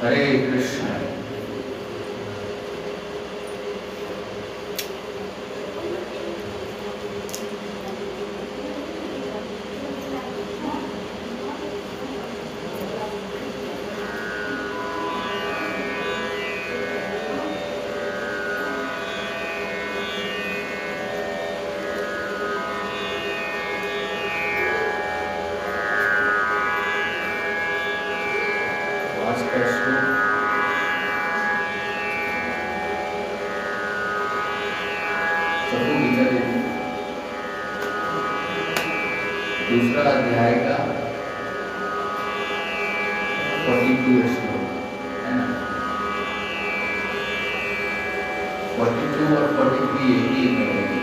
हरे कृष्ण। दूसरा अध्याय का 42 श्लोक है ना। 42 और 43 एक ही में होंगे,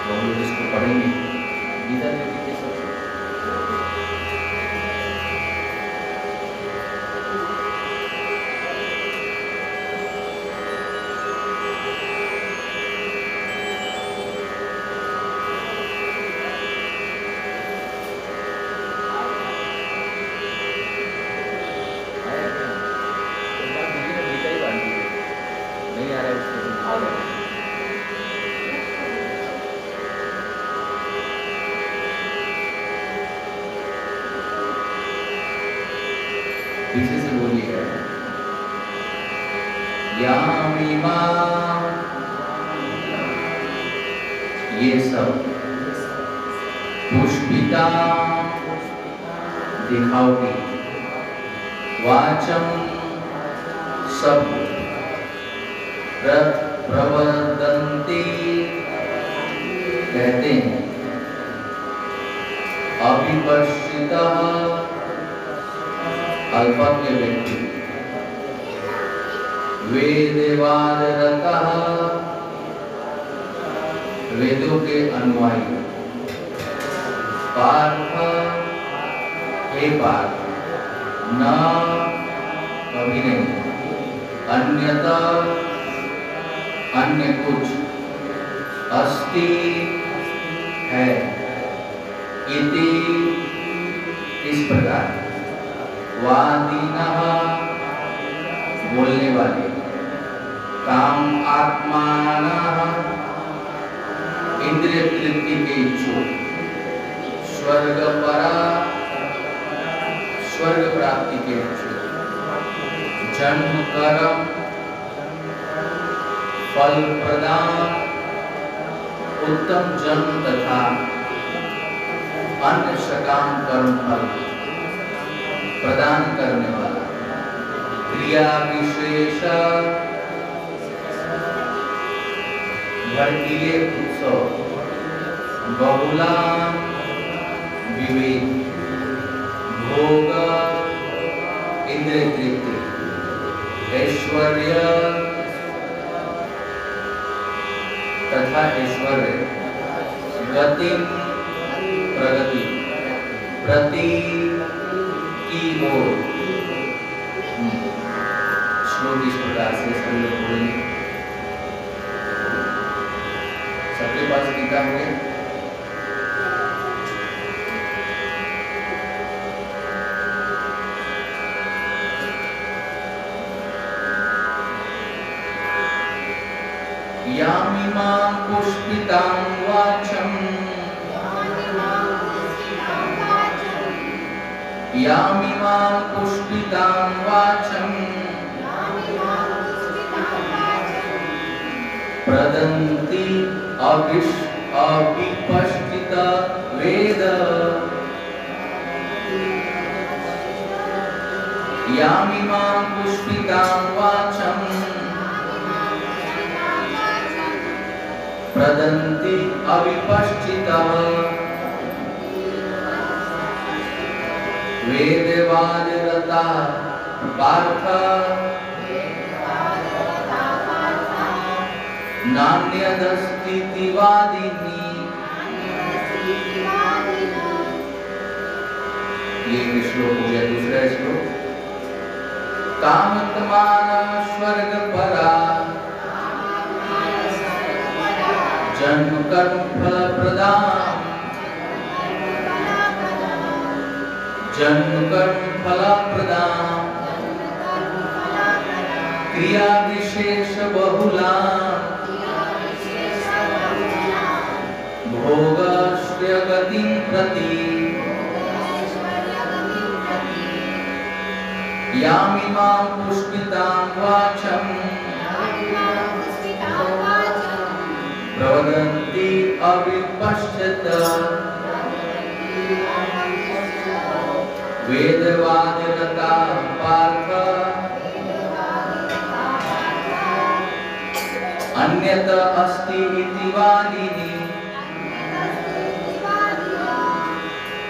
तो हम लोग इसको पढ़ेंगे गीता देवी के सब। पीछे से बोलिएगा। यामिमा, ये सब पुष्पिता दिखाओगी, वाचम सब प्रवदन्ति कहते हैं, अविपश्चितः अल्पज्ञ व्यक्ति, वेदवादरतः वेदों के अनुयायी, पार्थ हे पार्थ, न कभी नहीं, अन्यथा अन्य कुछ, अस्ति है, इति इस प्रकार, वादिनः बोलने वाले, काम आत्मानः इंद्रिय तृप्ति के इच्छुक, स्वर्ग परा स्वर्ग प्राप्ति के इच्छुक, जन्म कर्म फल प्रदान उत्तम जन्म तथा अन्य सकाम कर्म फल प्रदान करने वाला, क्रिया विशेष भड़कीले उत्सव, बहुला विवेक, भोग इंद्रिय तृप्ति, ऐश्वर्य तथा ऐश्वर्य, गति प्रगति, प्रति की ओर। श्लोक इस प्रकार से सब लोग बोलेंगे। सबके पास गीता होंगे। यामिमां पुष्पितां वाचम्, यामिमां पुष्पितां वाचम्, प्रदन्ति अविपश्चित वेद, यामिमां पुष्पितां वाचम्, प्रदन्ति अविपश्चितः वेदवादरता पार्थ, नान्यदस्तीति वादिनी। ये श्लोक हो गया। दूसरा श्लोक, कामत्मान स्वर्ग परा, जन्म कर्म फल प्रदान, जन्म कर्म फलप्रदां क्रिया विशेष बहुला भोगश्रय गतिं प्रति यामिमां पुष्पितां वाचं प्रवदन्ति अविपश्चित वेदवादिरता पार्थ अन्यत अस्ति इति वादिनी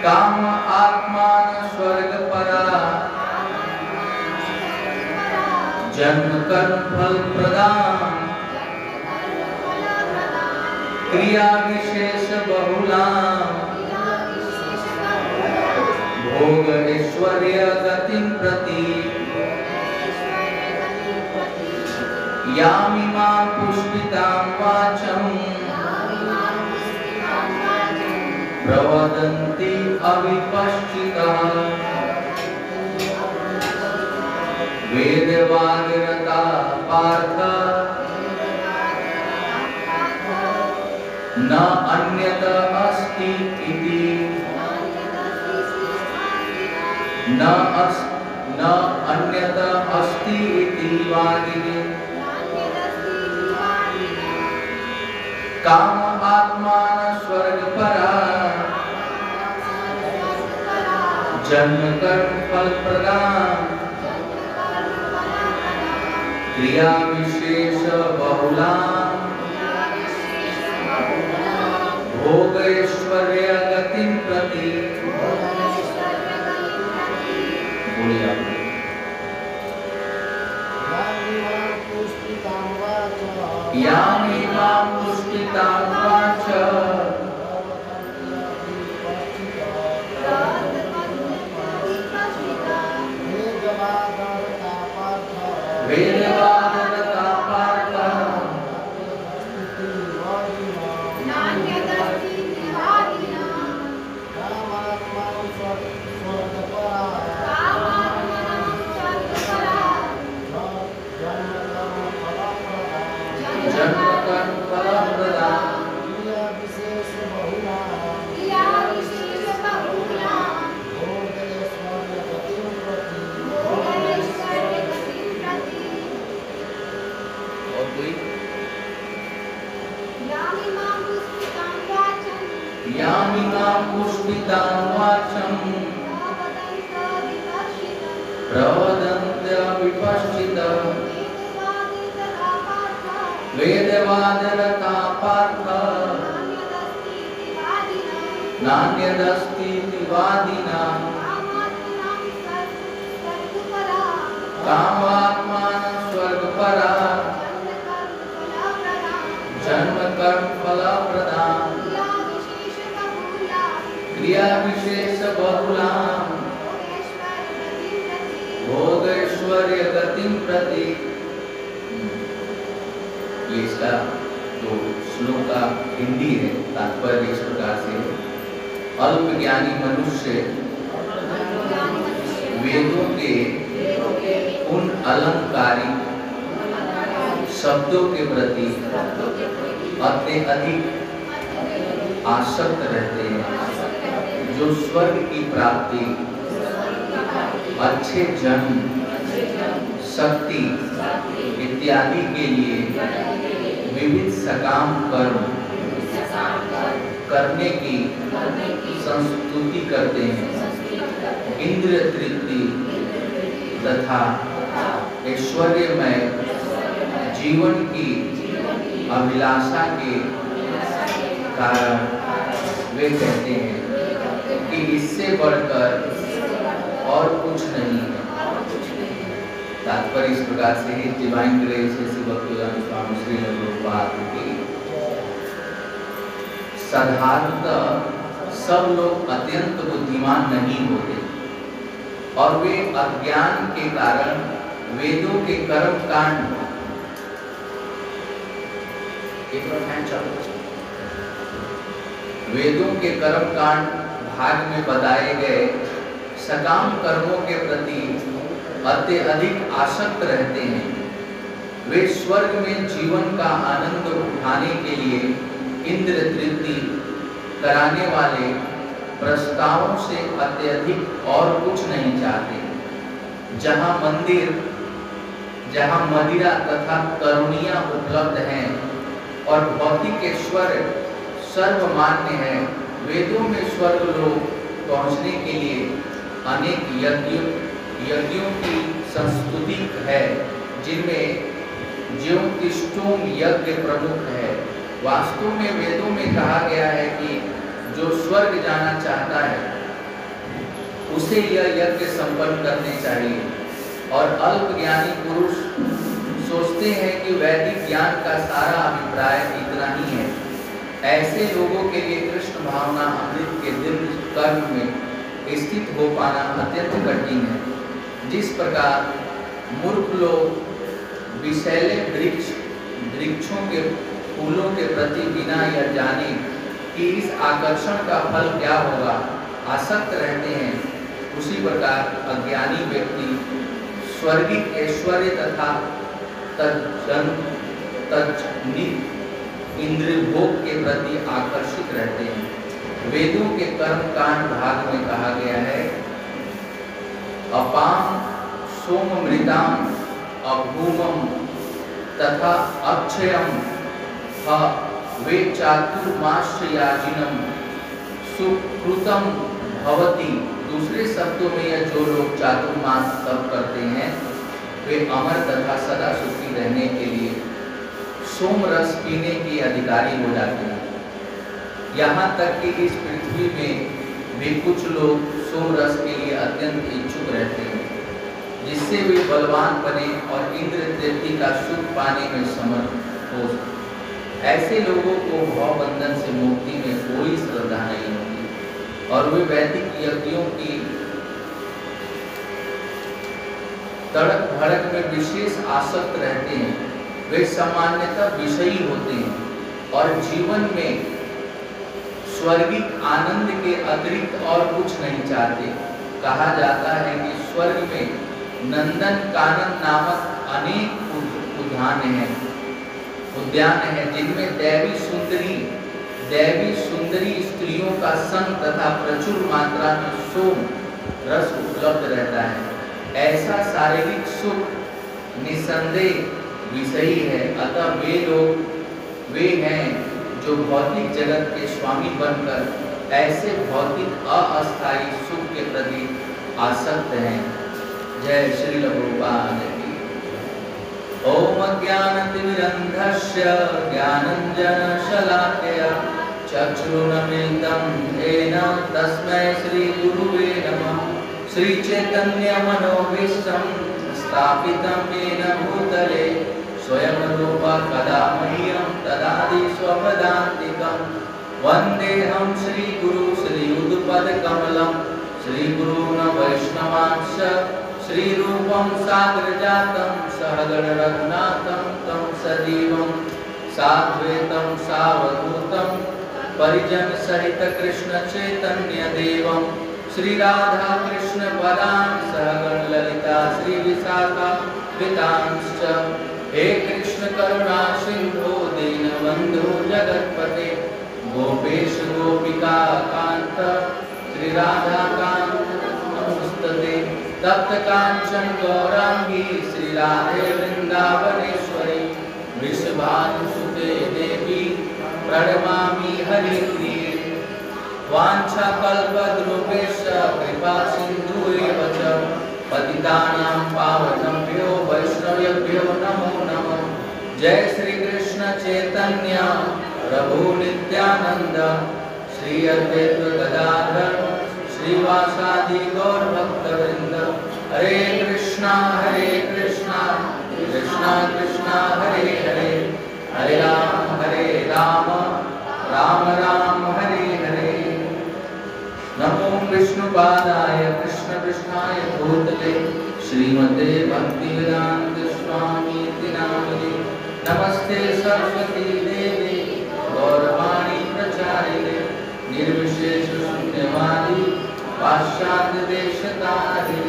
काम आत्मान स्वर्गपरा जन्म कर्म फल प्रदान क्रिया विशेष बहुला भोग ऐश्वर्य गतिं प्रति यामिमां पुष्पितां वाचं प्रवदन्ति अविपश्चितः वेदवादिरता पार्थ न अन्यत अस्ति इति न अन्यत अस्ति इति वादिनी काम आत्मान स्वर्गपरा जन्म कर्म फल प्रदान क्रिया विशेष बहुला भोग ऐश्वर्य गतिं प्रति बोलिए यामिमां पुष्पितां वाचं वेदवादरता पार्थ जन्म कर्म फलप्रदां यामिमां पुष्पितां वाचं प्रवदन्ति विपश्चितः वेदवादिरता पार्थ नान्यदस्ति इति वादिनां कामात्मानं स्वर्गपरा जन्म कर्म फलप्रदां क्रिया विशेष बहुला भोग ऐश्वर्य गतिं प्रति। ये इसका जो श्लोक का हिंदी है तात्पर्य इस प्रकार से अल्प ज्ञानी मनुष्य वेदों के उन अलंकारिक शब्दों के प्रति अत्यधिक आसक्त रहते हैं जो स्वर्ग की प्राप्ति अच्छे जन्म शक्ति इत्यादि के लिए विविध सकाम कर्म करने की संस्तुति करते हैं। इंद्रिय तृप्ति तथा ऐश्वर्यमय जीवन की अभिलाषा के कारण वे कहते हैं कि इससे बढ़कर और कुछ नहीं है। तात्पर्य इस प्रकार से ही डिवाइन ग्रेस श्री भक्तिवेदांत स्वामी श्री प्रभुपाद की साधारणतः सब लोग अत्यंत बुद्धिमान नहीं होते और वे अज्ञान के कारण वेदों के कर्म कांड वेदों के कर्म कांड भाग में बताए गए सकाम कर्मों के प्रति अत्यधिक आसक्त रहते हैं। वे स्वर्ग में जीवन का आनंद उठाने के लिए इंद्र तृप्ति कराने वाले प्रस्तावों से अत्यधिक और कुछ नहीं चाहते। जहाँ मदिरा तथा तरुणियाँ उपलब्ध हैं और भौतिक ऐश्वर्य सर्वमान्य है, वेदों में स्वर्ग लोक पहुँचने के लिए अनेक यज्ञों की संस्तुति है, जिनमें ज्योतिष्ठोम यज्ञ प्रमुख है। वास्तव में वेदों में कहा गया है कि जो स्वर्ग जाना चाहता है उसे यह यज्ञ संपन्न करने चाहिए, और अल्प ज्ञानी पुरुष सोचते हैं कि वैदिक ज्ञान का सारा अभिप्राय इतना ही है। ऐसे लोगों के लिए कृष्ण भावना अमृत के दिव्य कर्म में स्थित हो पाना अत्यंत कठिन है। जिस प्रकार मूर्ख लोग विषैले वृक्षों के फूलों के प्रति बिना यह जाने कि इस आकर्षण का फल क्या होगा आसक्त रहते हैं, उसी प्रकार अज्ञानी व्यक्ति स्वर्गिक ऐश्वर्य तथा इंद्रिय भोग के प्रति आकर्षित रहते हैं। वेदों के कर्म कांड भाग में कहा गया है, अपाम सोममृताम अभूमम तथा अक्षयम वे चातुर्मास्याजिनम सुकृतम भवति। दूसरे शब्दों में यह जो लोग चातुर्मास तप करते हैं वे अमर तथा सदा सुखी रहने के लिए सोम रस पीने के अधिकारी हो जाते हैं। यहाँ तक कि इस पृथ्वी में भी कुछ लोग सोम रस के लिए अत्यंत इच्छुक रहते हैं, जिससे वे बलवान बने और इंद्र तृप्ति का सुख पाने में समर्थ हो। ऐसे लोगों को भव बंधन से मुक्ति में कोई श्रद्धा नहीं होती और वे वैदिक यज्ञों की तड़क भड़क में विशेष आसक्त रहते हैं। वे सामान्यतः विषयी होते हैं और जीवन में स्वर्गिक आनंद के अतिरिक्त और कुछ नहीं चाहते। कहा जाता है कि स्वर्ग में नंदन कानन नामक अनेक उद्यान है, जिनमें दैवी सुंदरी स्त्रियों का संग तथा प्रचुर मात्रा में सोम रस उपलब्ध रहता है। ऐसा शारीरिक सुख निसंदेह विषयी है। अतः वे हैं जो भौतिक जगत के स्वामी बनकर ऐसे भौतिक अस्थायी सुख के प्रति आसक्त हैं। जय श्री प्रभुपाद की। ओम अज्ञानतिमिरन्धस्य ज्ञानाञ्जनशलाकया चक्षुरुन्मीलितं येन तस्मै श्रीगुरुवे नमः। श्रीचैतन्यमनोभीष्टं स्थापितं येन भूतले स्वयं रूप कदा मह्यं ददाति स्वपदान्तिकं। वन्देऽहं श्रीगुरु श्रीयुतपदकमलं श्रीगुरून् वैष्णवांश्च श्रीरूपं साग्रजातं सहगण रघुनाथं तं सजीवं साद्वैतं सावधूतं परिजन सहित कृष्ण चैतन्य देवं श्री राधा कृष्ण पदान् सहगण ललिता श्री विशाखान्वितांश्च। हे कृष्ण करुणा सिंधो दीनबन्धो जगत्पते गोपेश गोपिका कांत श्री राधा कांत नमोस्तुते। तप्त कांचन गौरांगी श्री राधे वृंदावनेश्वरी वृषभानुसुते देवी प्रणमामि हरिप्रिये। वाञ्छाकल्पद्रुभ्यश्च कृपा सिन्धुरेव च पतितानां पावनेभ्यो वैष्णवेभ्यो नमो नमः। जय श्री कृष्ण चैतन्य प्रभु नित्यानंद श्री अद्वैत गदाधर श्रीवासादि गौर भक्तवृंद। हरे कृष्णा कृष्णा कृष्णा हरे हरे, हरे राम राम राम हरे हरे। नमो विष्णुपादाय कृष्ण कृष्णाय भूतले श्रीमते भक्तिवेदांत स्वामी नामिने। नमस्ते सरस्वती देवी गौरवाणी प्रचारिणे निर्विशेष शून्यवादी पाश्चात्य देश तारे,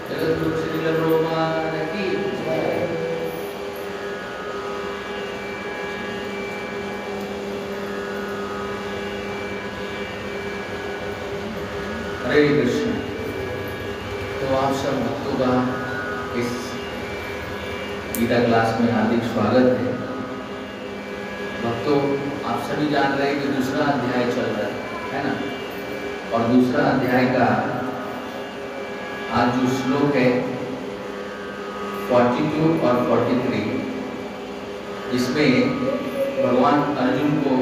जगद्गुरु श्री भगवान की जय। हरे कृष्ण। तो आप सब भक्तों का इस गीता क्लास में हार्दिक स्वागत है। भक्तों, आप सभी जान रहे हैं कि दूसरा अध्याय चल रहा है ना, और दूसरा अध्याय का आज जो श्लोक है 42 और 43, इसमें भगवान अर्जुन को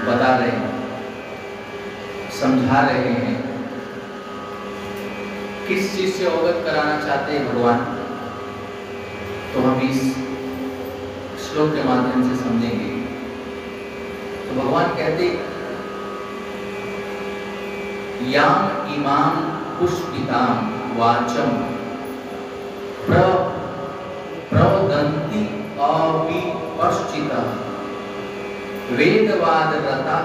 बता रहे हैं, समझा रहे हैं, किस चीज से अवगत कराना चाहते हैं भगवान, तो हम इस श्लोक के माध्यम से समझेंगे। तो भगवान कहते, याम इमाम पुष्पिताम वाचम प्रवदन्ति अविपश्चिता वेदवाद रता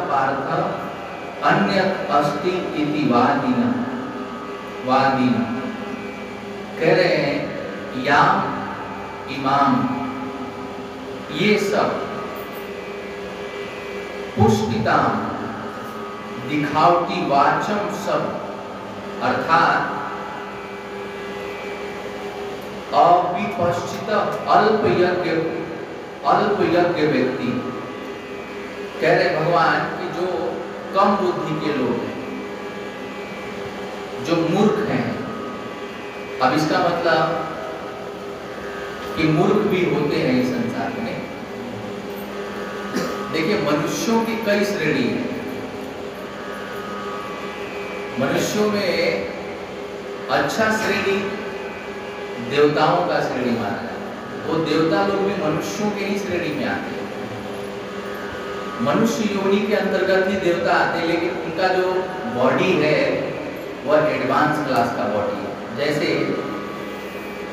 पार्थ अन्यत् अस्ति इति वादिना। कह रहे हैं याम इमाम, ये सब पुष्पिताम दिखावटी वाचम सब, अर्थात अविपश्चित अल्प यज्ञ व्यक्ति, कह रहे भगवान कि जो कम बुद्धि के लोग हैं, जो मूर्ख हैं। अब इसका मतलब कि मूर्ख भी होते हैं इस संसार में। देखिए, मनुष्यों की कई श्रेणी है। मनुष्यों में अच्छा श्रेणी देवताओं का श्रेणी माना जाता है। वो देवता लोग भी मनुष्यों के ही श्रेणी में आते हैं। मनुष्य योनि के अंतर्गत ही देवता आते हैं, लेकिन उनका जो बॉडी है वह एडवांस क्लास का बॉडी है। जैसे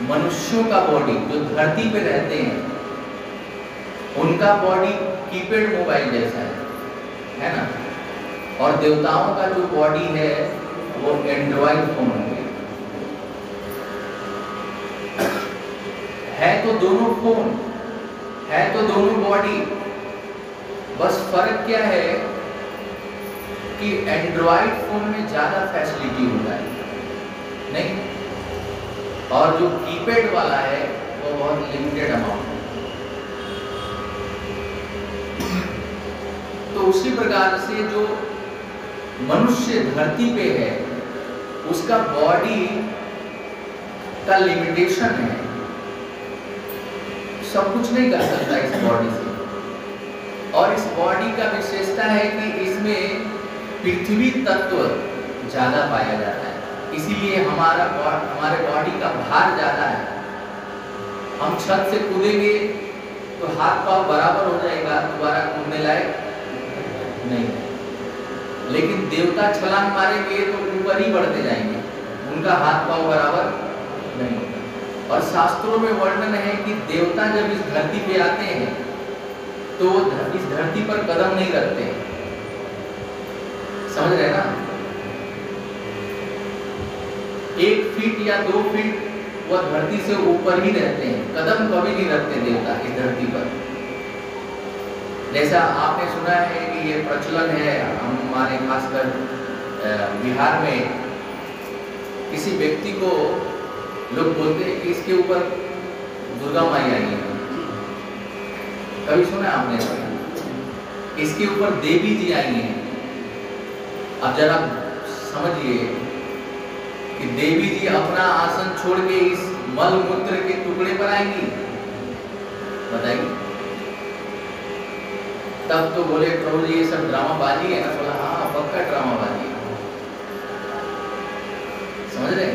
मनुष्यों का बॉडी जो धरती पे रहते हैं, उनका बॉडी कीपैड मोबाइल जैसा है ना, और देवताओं का जो बॉडी है वो एंड्रॉइड फोन होंगे। है तो दोनों फोन, है तो दोनों बॉडी, बस फर्क क्या है कि एंड्रॉइड फोन में ज्यादा फैसिलिटी होता है नहीं, और जो कीपैड वाला है वो बहुत लिमिटेड अमाउंट है। तो उसी प्रकार से जो मनुष्य धरती पे है, उसका बॉडी का लिमिटेशन है, सब कुछ नहीं कर सकता इस बॉडी से। और इस बॉडी का विशेषता है कि इसमें पृथ्वी तत्व ज्यादा पाया जाता है, इसीलिए हमारे बॉडी का भार ज्यादा है। हम छत से कूदेंगे तो हाथ पांव बराबर हो जाएगा, दोबारा कूदने लायक नहीं। लेकिन देवता छलांग मारेंगे तो ऊपर ही बढ़ते जाएंगे, उनका हाथ पांव बराबर नहीं होता। और शास्त्रों में वर्णन है कि देवता जब इस धरती पे आते हैं तो इस धरती पर कदम नहीं रखते, समझ रहे ना? 1 फीट या 2 फीट वह धरती से ऊपर ही रहते हैं, कदम कभी नहीं रखते देवता इस धरती पर। जैसा आपने सुना है कि ये प्रचलन है हमारे खासकर बिहार में, किसी व्यक्ति को लोग बोलते हैं कि इसके ऊपर दुर्गा माई आई है। कभी सुना आपने? इसके ऊपर देवी जी आई हैं। अब जरा समझिए कि देवी जी अपना आसन छोड़ के इस मल मूत्र के टुकड़े पर आएंगी, बताइए। तब तो बोले प्रभु जी ये सब ड्रामाबाजी है ना? बोला हाँ, पक्का ड्रामाबाजी है। समझ रहे?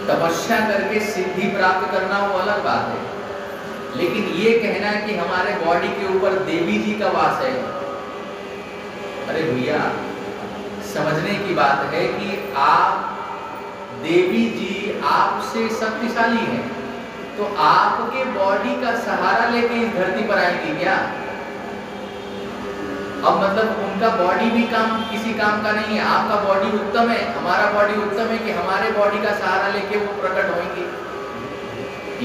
तपस्या करके सिद्धि प्राप्त करना वो अलग बात है, लेकिन ये कहना कि हमारे बॉडी के ऊपर देवी जी का वास है, अरे भैया समझने की बात है कि आप देवी जी आपसे शक्तिशाली हैं, तो आपके बॉडी का सहारा लेके इस धरती पर आएंगे क्या? अब मतलब उनका बॉडी भी काम किसी काम का नहीं है, आपका बॉडी उत्तम है, हमारा बॉडी उत्तम है कि हमारे बॉडी का सहारा लेके वो प्रकट होंगे?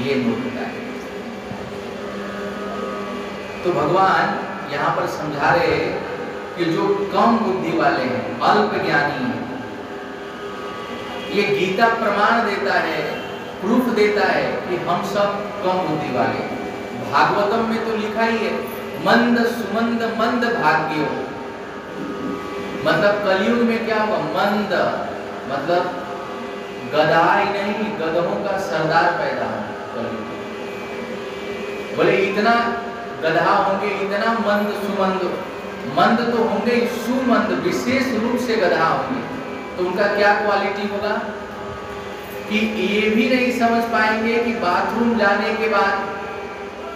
ये मूर्खता है। तो भगवान यहाँ पर समझा रहे कि जो कम बुद्धि वाले हैं, अल्प ज्ञानी हैं, ये गीता प्रमाण देता है, प्रूफ देता है कि हम सब कम बुद्धि वाले हैं। भागवतम में तो लिखा ही है, मंद सुमंद मंद भाग्यो, मतलब कलयुग में क्या होगा? मंद मतलब गधा ही नहीं, गधों का सरदार पैदा होगा कलयुग। बोले इतना गधा होंगे, इतना मंद सुमंद, मंद तो होंगे, सुमंद विशेष रूप से गधा होंगे। तो उनका क्या क्वालिटी होगा कि ये भी नहीं समझ पाएंगे कि बाथरूम जाने के बाद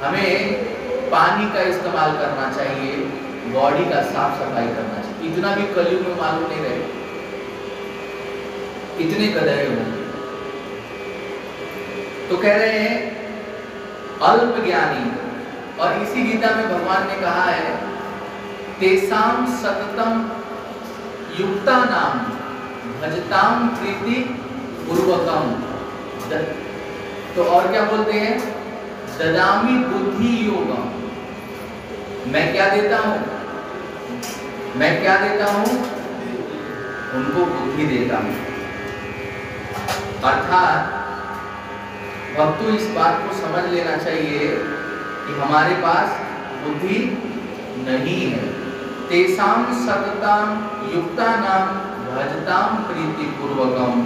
हमें पानी का इस्तेमाल करना चाहिए, बॉडी का साफ सफाई करना चाहिए। इतना भी कलयुग में मालूम नहीं रहे, इतने गधे होंगे। तो कह रहे हैं अल्प ज्ञानी, और इसी गीता में भगवान ने कहा है तेसाम सततम युक्ता नाम भजताम प्रीति पूर्वकम। तो और क्या बोलते हैं? ददामी बुद्धि योगम। मैं क्या देता हूं? मैं क्या देता हूं? उनको बुद्धि देता हूं। अर्थात भक्तों इस बात को समझ लेना चाहिए कि हमारे पास बुद्धि नहीं है। तेसाम सतताम युक्ता नाम भजताम प्रीति पूर्वकम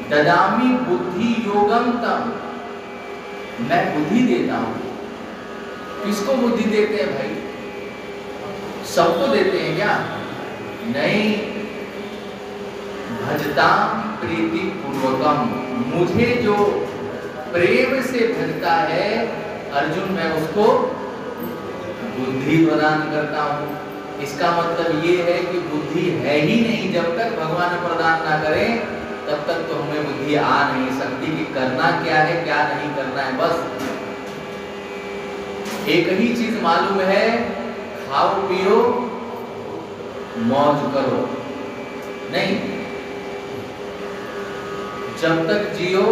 ददामी बुद्धि योगम तम। मैं बुद्धि देता हूं। किसको बुद्धि देते हैं भाई? सबको देते हैं क्या? नहीं। भजताम प्रीति पूर्वकम, मुझे जो प्रेम से भजता है अर्जुन, मैं उसको बुद्धि प्रदान करता हूं। इसका मतलब ये है कि बुद्धि है ही नहीं, जब तक भगवान प्रदान ना करें तब तक तो हमें बुद्धि आ नहीं सकती कि करना क्या है, क्या नहीं करना है। बस एक ही चीज मालूम है, खाओ पियो मौज करो। नहीं, जब तक जियो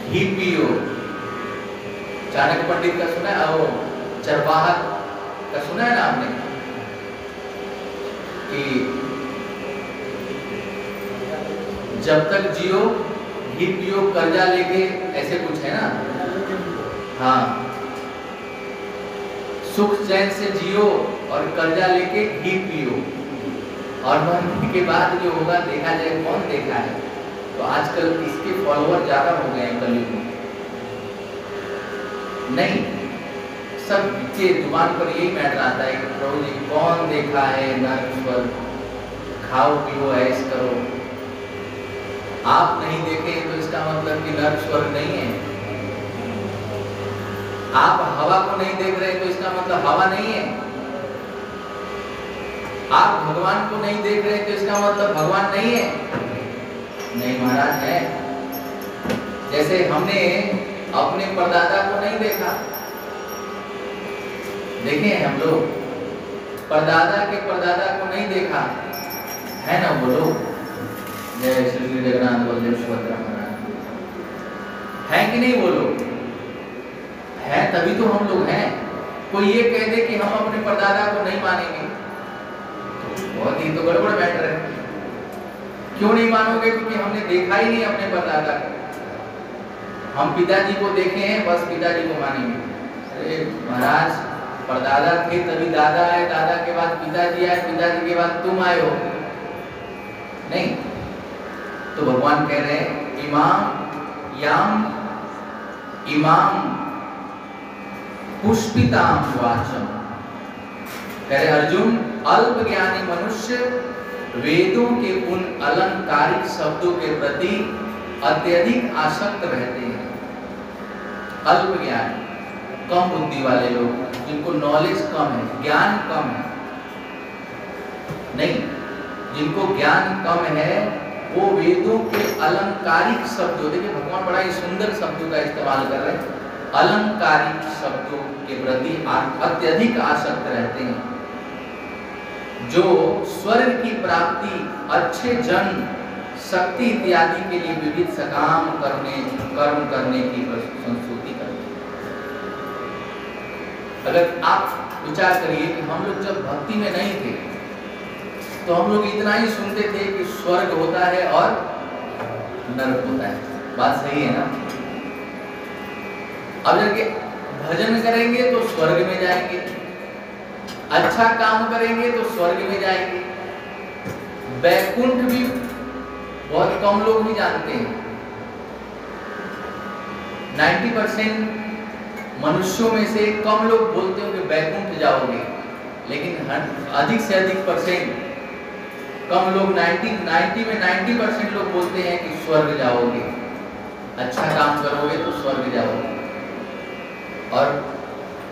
घी पियो। चाणक्य पंडित का सुना है, वो चरवाहा का सुना है ना आपने, कि जब तक जियो घी पियो कर्जा लेके, ऐसे कुछ है ना। हाँ, सुख चैन से जियो और कर्जा लेके घी पियो, और मरने के बाद जो होगा देखा जाए। कौन देखा है? तो आजकल इसके फॉलोअर ज्यादा हो गए हैं कलयुग में। नहीं, सब के जुबान पर यही मैटर आता है कि प्रभु जी कौन देखा है नर्क स्वर्ग, खाओ पियो ऐश करो। आप नहीं देखे तो इसका मतलब कि नर्क स्वर्ग नहीं है। आप हवा को नहीं देख रहे तो इसका मतलब हवा नहीं है। आप भगवान को नहीं देख रहे तो इसका मतलब भगवान नहीं है। नहीं महाराज, है। जैसे हमने अपने परदादा को नहीं देखा, देखे हैं हम लोग, परदादा के परदादा को नहीं देखा है ना। बोलो जय श्री जगन्नाथ बलदेव सुभद्रा महाराज, है कि नहीं? बोलो है, तभी तो हम लोग हैं। कोई ये कह दे कि हम अपने परदादा को नहीं मानेंगे, बहुत ही तो गड़बड़ मैटर है। क्यों नहीं मानोगे? क्योंकि हमने देखा ही नहीं अपने परदादा को। हम पिताजी को देखे हैं, बस पिताजी को मानेंगे। अरे महाराज, परदादा थे तभी दादा आए, दादा के बाद पिताजी आए, पिताजी के बाद तुम आए हो। नहीं, तो भगवान कह रहे हैं इमाम याम इमाम पुष्पिताम वाचम। कह रहे अर्जुन, अल्प ज्ञानी मनुष्य वेदों के उन अलंकारिक शब्दों के प्रति अत्यधिक आसक्त रहते हैं। अल्प ज्ञानी, कम बुद्धि वाले लोग, जिनको नॉलेज कम है, ज्ञान कम है। नहीं, जिनको ज्ञान कम है वो वेदों के अलंकारिक शब्दों, देखिए भगवान बड़ा ही सुंदर शब्दों का इस्तेमाल कर रहे हैं, अलंकारिक शब्दों के प्रति अत्यधिक आसक्त रहते हैं, जो स्वर्ग की प्राप्ति, अच्छे जन, शक्ति इत्यादि के लिए विविध सकाम कर्म करने की संस्तुति करते हैं। अगर आप विचार करिए कि हम लोग जब भक्ति में नहीं थे तो हम लोग इतना ही सुनते थे कि स्वर्ग होता है और नरक होता है, बात सही है ना? अब जब भजन करेंगे तो स्वर्ग में जाएंगे, अच्छा काम करेंगे तो स्वर्ग में जाएंगे। वैकुंठ भी बहुत कम लोग ही जानते हैं। 90% मनुष्यों में से कम लोग बोलते हो कि वैकुंठ जाओगे, लेकिन अधिक से अधिक परसेंट, कम लोग 90% लोग बोलते हैं कि स्वर्ग जाओगे, अच्छा काम करोगे तो स्वर्ग जाओगे। और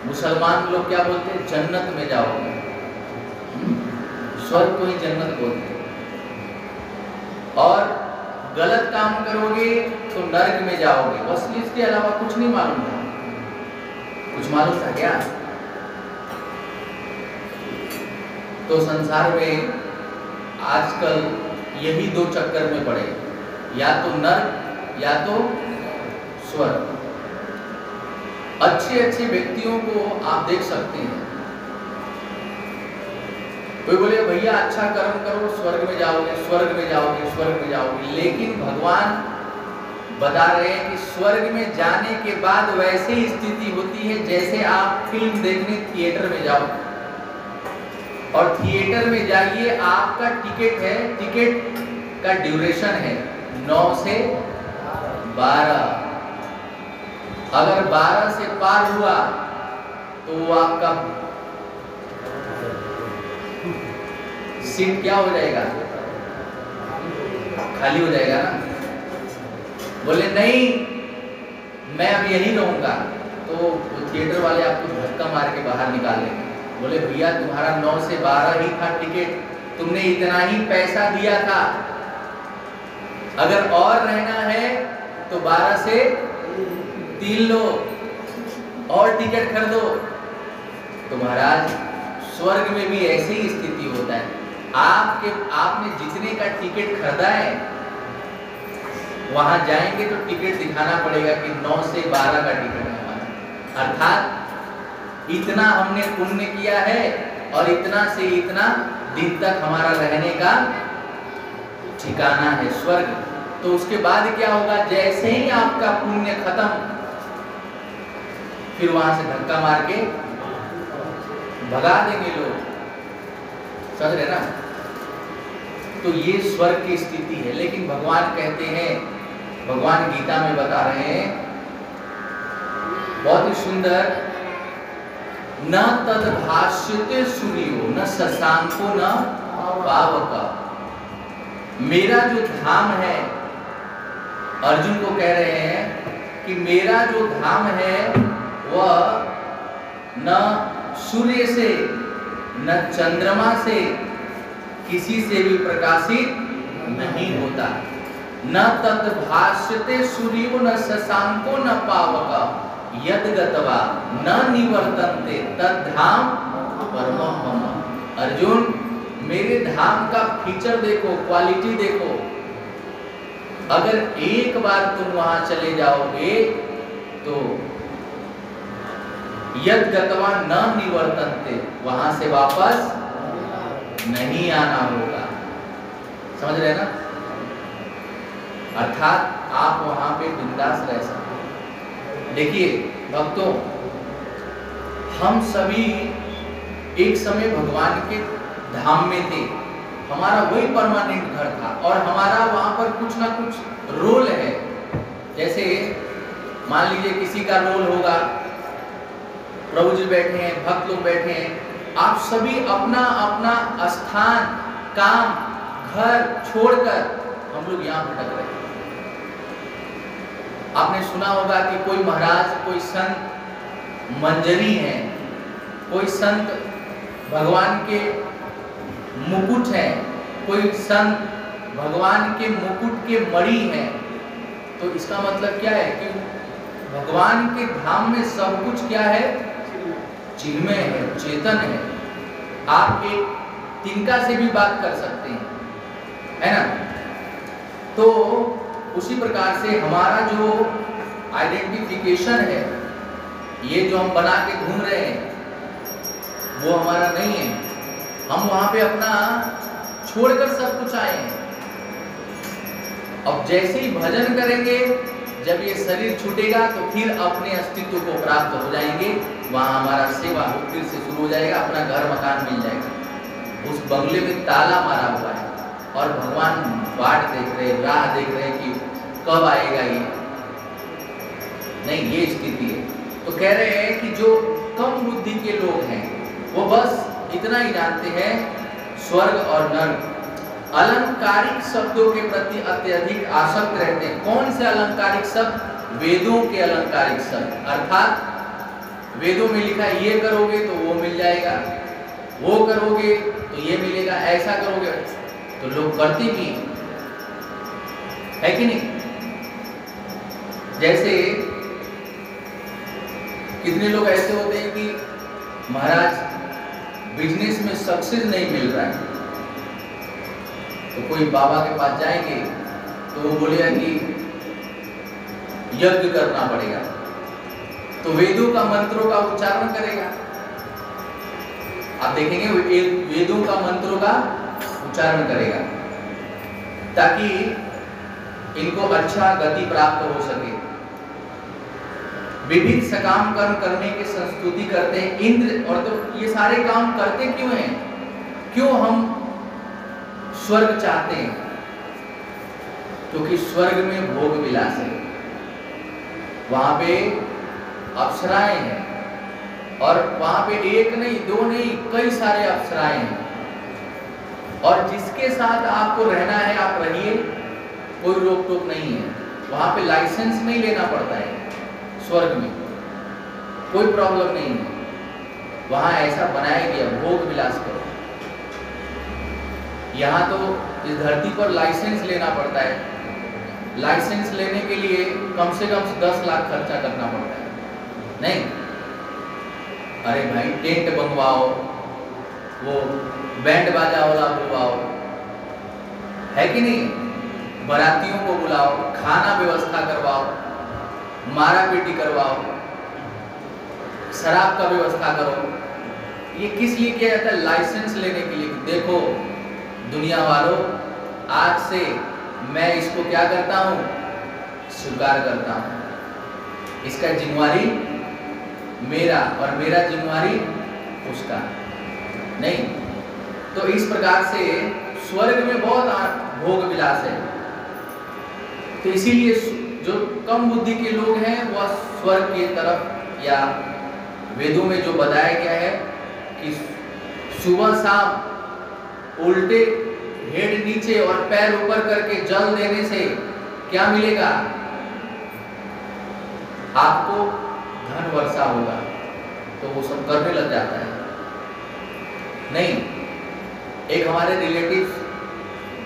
मुसलमान लोग क्या बोलते हैं? जन्नत में जाओगे। स्वर्ग को ही जन्नत बोलते हैं। और गलत काम करोगे तो नरक में जाओगे। बस इसके अलावा कुछ नहीं मालूम था। कुछ मालूम था क्या? तो संसार में आजकल यही दो चक्कर में पड़े, या तो नरक या तो स्वर्ग। अच्छे अच्छे व्यक्तियों को आप देख सकते हैं, कोई बोले भैया अच्छा कर्म करो स्वर्ग में जाओगे, स्वर्ग में जाओगे, स्वर्ग में जाओगे, लेकिन भगवान बता रहे हैं कि स्वर्ग में जाने के बाद वैसे ही स्थिति होती है जैसे आप फिल्म देखने थिएटर में जाओ। और थिएटर में जाइए, आपका टिकट है, टिकट का ड्यूरेशन है 9 से 12। अगर 12 से पार हुआ तो वो आपका सीट क्या हो जाएगा? खाली हो जाएगा ना। बोले नहीं मैं अब यहीं रहूंगा, तो थिएटर वाले आपको धक्का मार के बाहर निकाल लेंगे। बोले भैया तुम्हारा 9 से 12 ही था टिकट, तुमने इतना ही पैसा दिया था, अगर और रहना है तो 12 से 3 लो और टिकट खरीदो। तो महाराज स्वर्ग में भी ऐसी ही स्थिति होता है। आपने जितने का टिकट खरीदा है वहां जाएंगे तो टिकट दिखाना पड़ेगा कि 9 से 12 का टिकट है हमारा, अर्थात इतना हमने पुण्य किया है और इतना से इतना दिन तक हमारा रहने का ठिकाना है स्वर्ग। तो उसके बाद क्या होगा? जैसे ही आपका पुण्य खत्म, फिर वहां से धक्का मार के भगा देंगे लोग, समझ रहे ना? तो ये स्वर्ग की स्थिति है। लेकिन भगवान कहते हैं, भगवान गीता में बता रहे हैं बहुत ही सुंदर, न तद भाष्यते सूर्यो न शशांको न पावक। मेरा जो धाम है, अर्जुन को कह रहे हैं कि मेरा जो धाम है वह न सूर्य से न चंद्रमा से किसी से भी प्रकाशित नहीं होता। न तत् भाष्यते सूर्यो न शशांको न पावक यद गत्वा न निवर्तन्ते तद्धाम परमं मम। अर्जुन मेरे धाम का फीचर देखो, क्वालिटी देखो। अगर एक बार तुम वहां चले जाओगे तो यद गत्वा न निवर्तन्ते, वहां से वापस नहीं आना होगा। समझ रहे ना? अर्थात आप वहां पे बिंदास रह सकते हैं। देखिए भक्तों, हम सभी एक समय भगवान के धाम में थे, हमारा वही परमानेंट घर था और हमारा वहां पर कुछ ना कुछ रोल है। जैसे मान लीजिए किसी का रोल होगा, प्रभु जी बैठे हैं, भक्त लोग बैठे हैं, आप सभी अपना अपना स्थान, काम, घर छोड़कर हम लोग यहाँ भटक रहे हैं। आपने सुना होगा कि कोई महाराज, कोई संत मंजरी हैं, कोई संत भगवान के मुकुट हैं, कोई संत भगवान के मुकुट के मणि हैं। तो इसका मतलब क्या है कि भगवान के धाम में सब कुछ क्या है? चिन्मय है, चेतन है। आप एक तिनका से भी बात कर सकते हैं, है ना? तो उसी प्रकार से हमारा जो आइडेंटिफिकेशन है, ये जो हम बना के घूम रहे हैं, वो हमारा नहीं है। हम वहां पे अपना छोड़कर सब कुछ आए हैं। अब जैसे ही भजन करेंगे, जब ये शरीर छूटेगा तो फिर अपने अस्तित्व को प्राप्त हो जाएंगे। वहां हमारा सेवा फिर से शुरू हो जाएगा, अपना घर मकान मिल जाएगा। उस बंगले में ताला मारा हुआ है और भगवान बाट देख रहे, राह देख रहे कि कब आएगा ये। नहीं, ये स्थिति है। तो कह रहे हैं कि जो कम बुद्धि के लोग हैं वो बस इतना ही जानते हैं, स्वर्ग और नर्क। अलंकारिक शब्दों के प्रति अत्यधिक आसक्त रहते हैं। कौन से अलंकारिक शब्द? वेदों के अलंकारिक शब्द। अर्थात वेदों में लिखा है ये करोगे तो वो मिल जाएगा, वो करोगे तो ये मिलेगा, ऐसा करोगे तो लोग करते भी है कि नहीं? जैसे कितने लोग ऐसे होते हैं कि महाराज बिजनेस में सक्सेस नहीं मिल रहा है, तो कोई बाबा के पास जाएंगे तो वो बोलेगा कि यज्ञ करना पड़ेगा, तो वेदों का मंत्रों का उच्चारण करेगा। आप देखेंगे वेदों का मंत्रों का उच्चारण करेगा ताकि इनको अच्छा गति प्राप्त हो सके। विभिन्न सकाम कर्म करने की संस्तुति करते हैं इंद्र। और तो ये सारे काम करते क्यों हैं? क्यों हम स्वर्ग चाहते हैं? क्योंकि स्वर्ग में भोग विलास है, वहां पे अप्सराएं हैं, और वहां पे एक नहीं, दो नहीं, कई सारे अप्सराएं हैं। और जिसके साथ आपको रहना है आप रहिए, कोई रोक टोक नहीं है। वहां पे लाइसेंस नहीं लेना पड़ता है। स्वर्ग में कोई प्रॉब्लम नहीं है। वहां ऐसा बनाया गया, भोग विलास करो। यहाँ तो इस धरती पर लाइसेंस लेना पड़ता है। लाइसेंस लेने के लिए कम से कम 10 लाख खर्चा करना पड़ता है। नहीं, अरे भाई टेंट बनवाओ, वो बैंड बाजा वाला बुलवाओ, है कि नहीं? बारातियों को बुलाओ, खाना व्यवस्था करवाओ, मारा पीटी करवाओ, शराब का व्यवस्था करो। ये किस लिए किया जाता है? लाइसेंस लेने के लिए। देखो दुनिया वालों, आज से मैं इसको क्या करता हूं? स्वीकार करता हूं। इसका जिम्मेवारी मेरा और मेरा जिम्मेवारी उसका नहीं। तो इस प्रकार से स्वर्ग में बहुत भोग विलास है। तो इसीलिए जो कम बुद्धि के लोग हैं वह स्वर्ग की तरफ, या वेदों में जो बताया गया है कि सुबह शाम उल्टे हेड नीचे और पैर ऊपर करके जल देने से क्या मिलेगा? आपको धन वर्षा होगा। तो वो सब करने लग जाता है। नहीं, एक हमारे रिलेटिव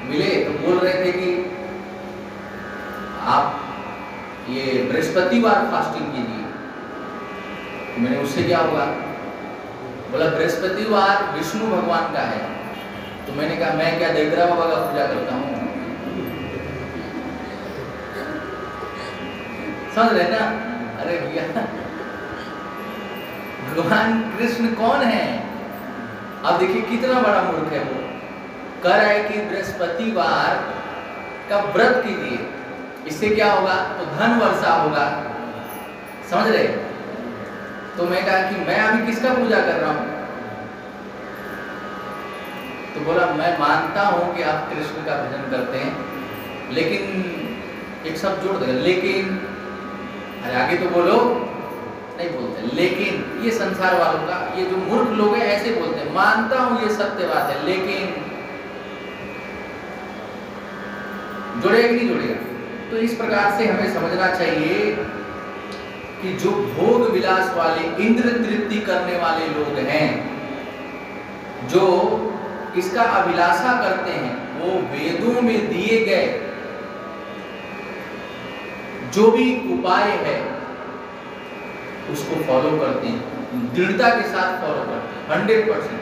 मिले तो बोल रहे थे कि आप ये बृहस्पतिवार फास्टिंग कीजिए। तो मैंने उससे क्या होगा? बोला बृहस्पतिवार विष्णु भगवान का है। तो मैंने कहा मैं क्या दरिद्रा बाबा का पूजा करता हूँ? समझ रहे ना? अरे भैया, भगवान कृष्ण कौन है? अब देखिए कितना बड़ा मूर्ख है वो। कह रहा है कि बृहस्पतिवार का व्रत कीजिए, इससे क्या होगा? तो धन वर्षा होगा। समझ रहे? तो मैं कहा कि मैं अभी किसका पूजा कर रहा हूं? तो बोला मैं मानता हूं कि आप कृष्ण का भजन करते हैं, लेकिन एक शब्द जोड़ देगा, लेकिन। अरे आगे तो बोलो। नहीं बोलते। लेकिन ये संसार वालों का, ये जो मूर्ख लोग हैं ऐसे बोलते हैं, मानता हूं ये सत्य बात है, लेकिन जुड़ेगा कि नहीं जुड़ेगा? तो इस प्रकार से हमें समझना चाहिए कि जो भोग विलास वाले, इंद्र तृप्ति करने वाले लोग हैं, जो इसका अभिलाषा करते हैं, वो वेदों में दिए गए जो भी उपाय है उसको फॉलो करते हैं, दृढ़ता के साथ फॉलो करते हैं 100%।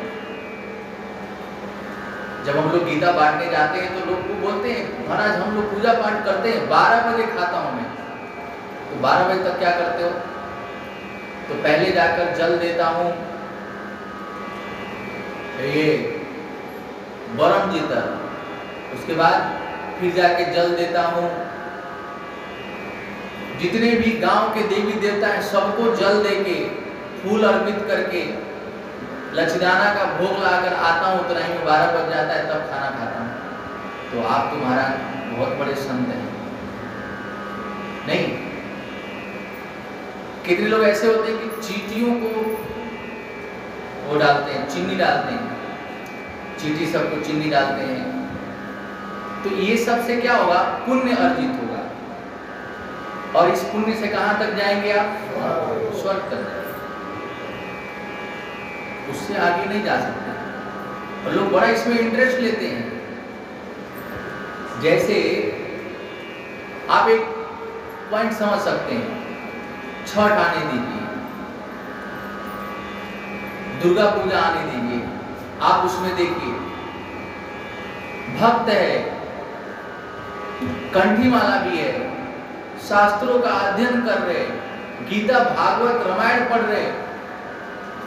जब हम लोग गीता बांटने जाते हैं तो लोग को बोलते हैं महाराज हम लोग पूजा पाठ करते हैं, 12 बजे खाता हूं मैं। तो 12 बजे तक क्या करते हो? तो पहले जाकर जल देता हूं, ये वरम जी तक, उसके बाद फिर जाके जल देता हूं, जितने भी गांव के देवी देवता हैं सबको जल देके फूल अर्पित करके लचदाना का भोग लाकर आता हूं, उतना ही में 12 बज जाता है तब खाना खाता हूं। तो आप तो महाराज बहुत बड़े संत हैं। नहीं, कितने लोग ऐसे होते हैं कि चींटियों को वो डालते हैं, चीनी डालते हैं, चींटी सबको चीनी डालते हैं। तो ये सब से क्या होगा? पुण्य अर्जित होगा, और इस पुण्य से कहां तक जाएंगे आप? स्वर्ग तक जाएंगे, उससे आगे नहीं जा सकते। और लोग बड़ा इसमें इंटरेस्ट लेते हैं। जैसे आप एक पॉइंट समझ सकते हैं, छठ आने दीजिए, दुर्गा पूजा आने दीजिए, आप उसमें देखिए भक्त है, कंठी माला भी है, शास्त्रों का अध्ययन कर रहे, गीता भागवत रामायण पढ़ रहे,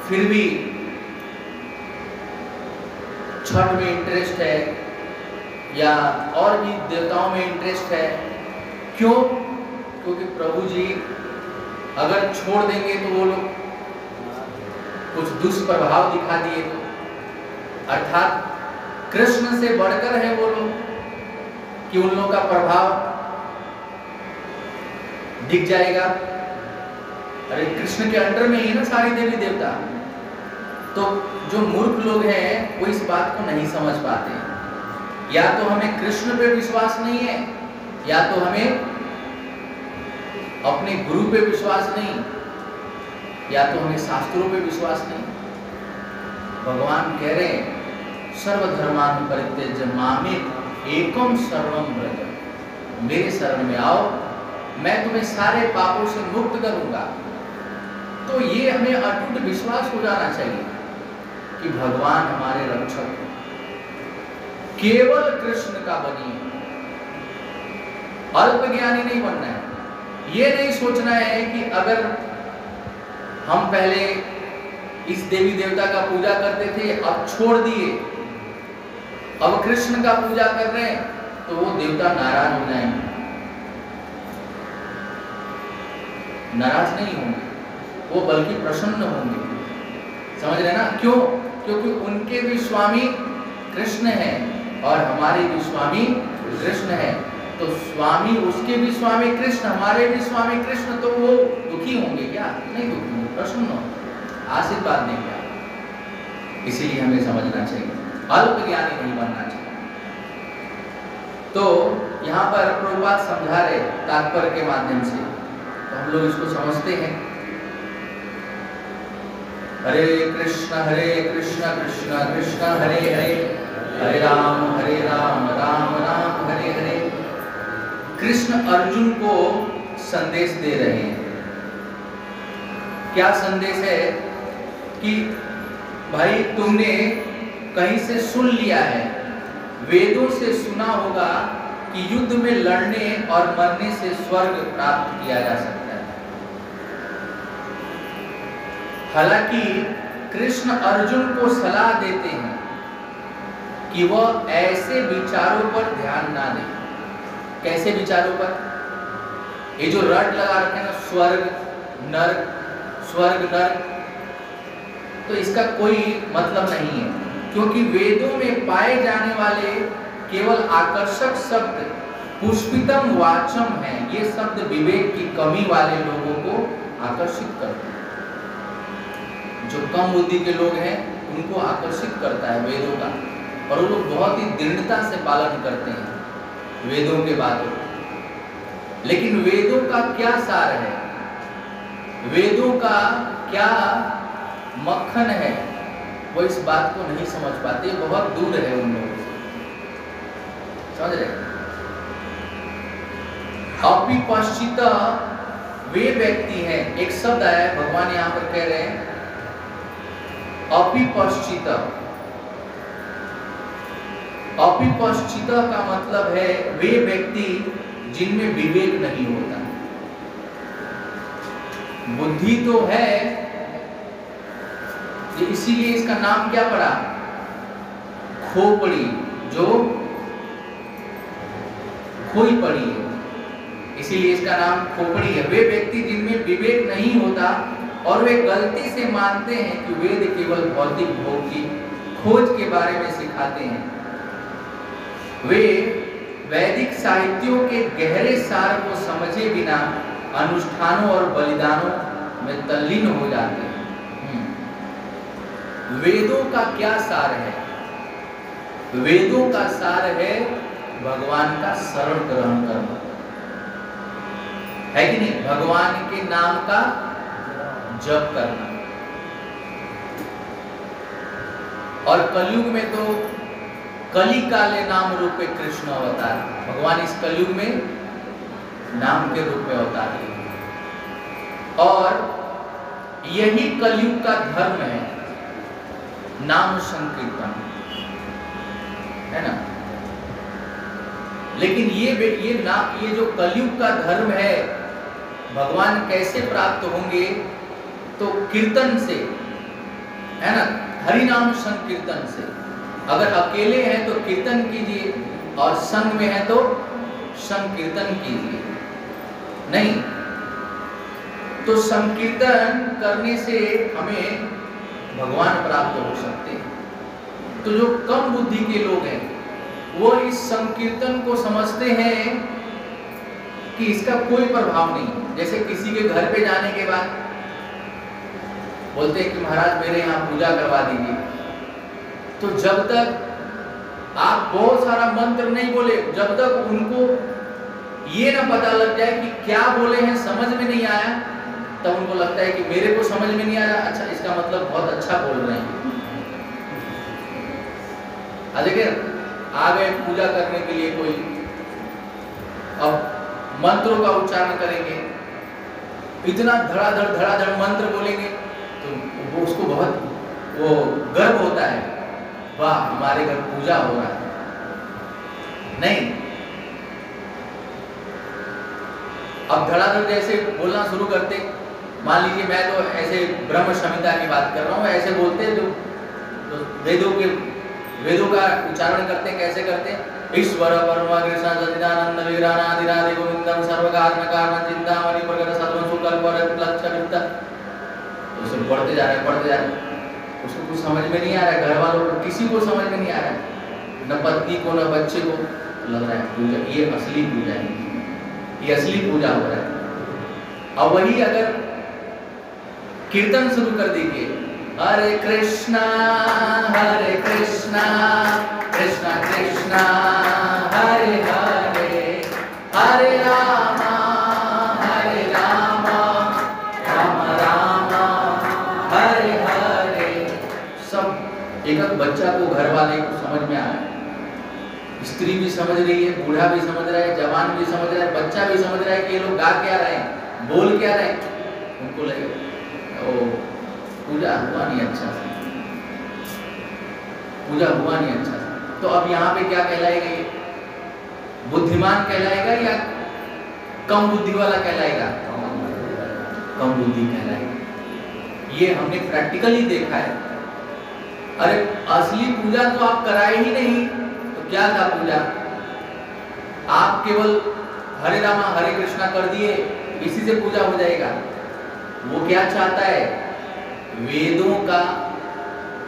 फिर भी छठ में इंटरेस्ट है या और भी देवताओं में इंटरेस्ट है। क्यों? क्योंकि प्रभु जी अगर छोड़ देंगे तो वो लोग कुछ दुष्प्रभाव दिखा दिए तो, अर्थात कृष्ण से बढ़कर है वो लोग कि उन लोगों का प्रभाव दिख जाएगा। अरे कृष्ण के अंडर में ही ना सारी देवी देवता। तो जो मूर्ख लोग हैं वो इस बात को नहीं समझ पाते। या तो हमें कृष्ण पे विश्वास नहीं है, या तो हमें अपने गुरु पे विश्वास नहीं, या तो हमें शास्त्रों पे विश्वास नहीं। भगवान कह रहे हैं सर्वधर्मान् परित्यज्य मामेक एकम शरणं व्रज, मेरे शरण में आओ, मैं तुम्हें सारे पापों से मुक्त करूंगा। तो ये हमें अटूट विश्वास हो जाना चाहिए कि भगवान हमारे रक्षक हैं। केवल कृष्ण का बनिए, अल्प ज्ञानी नहीं बनना है। ये नहीं सोचना है कि अगर हम पहले इस देवी देवता का पूजा करते थे, अब छोड़ दिए, अब कृष्ण का पूजा कर रहे हैं, तो वो देवता नाराज हो जाएंगे। नाराज नहीं होंगे वो, बल्कि प्रसन्न होंगे। समझ रहे ना? क्यों? क्योंकि उनके भी स्वामी कृष्ण है और हमारे भी स्वामी कृष्ण है। तो स्वामी, उसके भी स्वामी कृष्ण, हमारे भी स्वामी कृष्ण, तो वो दुखी होंगे क्या? नहीं दुखी होंगे, प्रसन्न होंगे, आशीर्वाद देंगे आप। इसीलिए हमें समझना चाहिए, अल्प ज्ञानी नहीं बनना चाहिए। तो यहाँ पर प्रभुपाद समझा रहे तात्पर्य के माध्यम से, तो हम लोग इसको समझते हैं। हरे कृष्ण कृष्ण कृष्ण हरे हरे, हरे राम राम राम हरे हरे। कृष्ण अर्जुन को संदेश दे रहे हैं। क्या संदेश है? कि भाई तुमने कहीं से सुन लिया है, वेदों से सुना होगा कि युद्ध में लड़ने और मरने से स्वर्ग प्राप्त किया जा सकता है। हालांकि कृष्ण अर्जुन को सलाह देते हैं कि वह ऐसे विचारों पर ध्यान ना दे। कैसे विचारों पर? ये जो रट लगा रखे ना, स्वर्ग नरक, स्वर्ग नरक, तो इसका कोई मतलब नहीं है। क्योंकि वेदों में पाए जाने वाले केवल आकर्षक शब्द पुष्पितम वाचम है। ये शब्द विवेक की कमी वाले लोगों को आकर्षित करते हैं। जो कम बुद्धि के लोग हैं उनको आकर्षित करता है वेदों का, और वो लोग बहुत ही दृढ़ता से पालन करते हैं वेदों के बातों। लेकिन वेदों का क्या सार है, वेदों का क्या मक्खन है, वो इस बात को नहीं समझ पाते, बहुत दूर है उन लोगों से। समझ रहे? अपिपश्चित वे व्यक्ति हैं, एक शब्द आया है, भगवान यहाँ पर कह रहे हैं अपिपश्चित। अपिपश्चित का मतलब है वे व्यक्ति जिनमें विवेक नहीं होता। बुद्धि तो है, इसीलिए इसका नाम क्या पड़ा? खोपड़ी, जो खोई पड़ी है, इसीलिए इसका नाम खोपड़ी है। वे व्यक्ति जिनमें विवेक नहीं होता और वे गलती से मानते हैं कि वेद केवल भौतिक भोग की खोज के बारे में सिखाते हैं। वे वैदिक साहित्यों के गहरे सार को समझे बिना अनुष्ठानों और बलिदानों में तल्लीन हो जाते हैं। वेदों का क्या सार है? वेदों का सार है भगवान का शरण ग्रहण करना, है कि नहीं? भगवान के नाम का जप करना। और कलयुग में तो कली काले नाम रूपे कृष्ण अवतार, भगवान इस कलयुग में नाम के रूप में अवतार है। और यही कलयुग का धर्म है, नाम संकीर्तन, है ना? लेकिन ये जो कलयुग का धर्म है, भगवान कैसे प्राप्त होंगे? तो कीर्तन से, है ना? हरि नाम संकीर्तन से। अगर अकेले हैं तो कीर्तन कीजिए, और संग में है तो संकीर्तन कीजिए। नहीं तो संकीर्तन करने से हमें भगवान प्राप्त हो सकते हैं। तो जो कम बुद्धि के लोग हैं वो इस संकीर्तन को समझते हैं कि इसका कोई प्रभाव नहीं। जैसे किसी के घर पे जाने के बाद बोलते हैं कि महाराज मेरे यहाँ पूजा करवा दीजिए, तो जब तक आप बहुत सारा मंत्र नहीं बोले, जब तक उनको ये ना पता लग जाए कि क्या बोले हैं समझ में नहीं आया, तब उनको लगता है कि मेरे को समझ में नहीं आया, अच्छा इसका मतलब बहुत अच्छा बोल रहे हैं। देखिए आ गए पूजा करने के लिए कोई, अब मंत्रों का उच्चारण करेंगे, इतना धड़ाधड़ मंत्र बोलेंगे, तो वो उसको बहुत वो गर्व होता है, वाह हमारे घर पूजा हो रहा है। नहीं, अब धड़ाधड़ जैसे बोलना शुरू करते, मान लीजिए मैं तो ऐसे ब्रह्म संहिता की बात कर रहा हूँ, ऐसे बोलते जो वेदों का उच्चारण करते, कैसे करते? ईश्वर परम कृष्ण सच्चिदानंद वीरानाधिराधि गोविंदम सर्वकारण कारण चिंतामणि प्रकट सद्वं सुकल्प लक्ष्य, उसे पढ़ते जा रहे, उसको कुछ समझ में नहीं आ रहा है, घर वालों को किसी को समझ में नहीं आ रहा है, न पत्नी को न बच्चे को, लग रहा है पूजा, ये असली पूजा है, ये असली पूजा हो रहा है। अब वही अगर कीर्तन शुरू कर दीजिए, हरे कृष्णा कृष्णा कृष्णा हरे हरे, हरे रामा राम राम हरे हरे। सब एक बच्चा को घर वाले को समझ में आ रहा है, स्त्री भी समझ रही है, बूढ़ा भी समझ रहा है, जवान भी समझ रहा है, बच्चा भी समझ रहा है कि ये लोग गा क्या रहे हैं, बोल क्या रहे हैं। उनको लगे ओ पूजा हुआ नहीं अच्छा से, पूजा हुआ नहीं अच्छा से। तो अब यहाँ पे क्या कहलाएगा? ये बुद्धिमान कहलाएगा या कम बुद्धि वाला कहलाएगा? कम बुद्धि कहलाएगा। ये हमने प्रैक्टिकली देखा है। अरे असली पूजा तो आप कराए ही नहीं, तो क्या था पूजा? आप केवल हरे रामा हरे कृष्णा कर दिए, इसी से पूजा हो जाएगा। वो क्या चाहता है?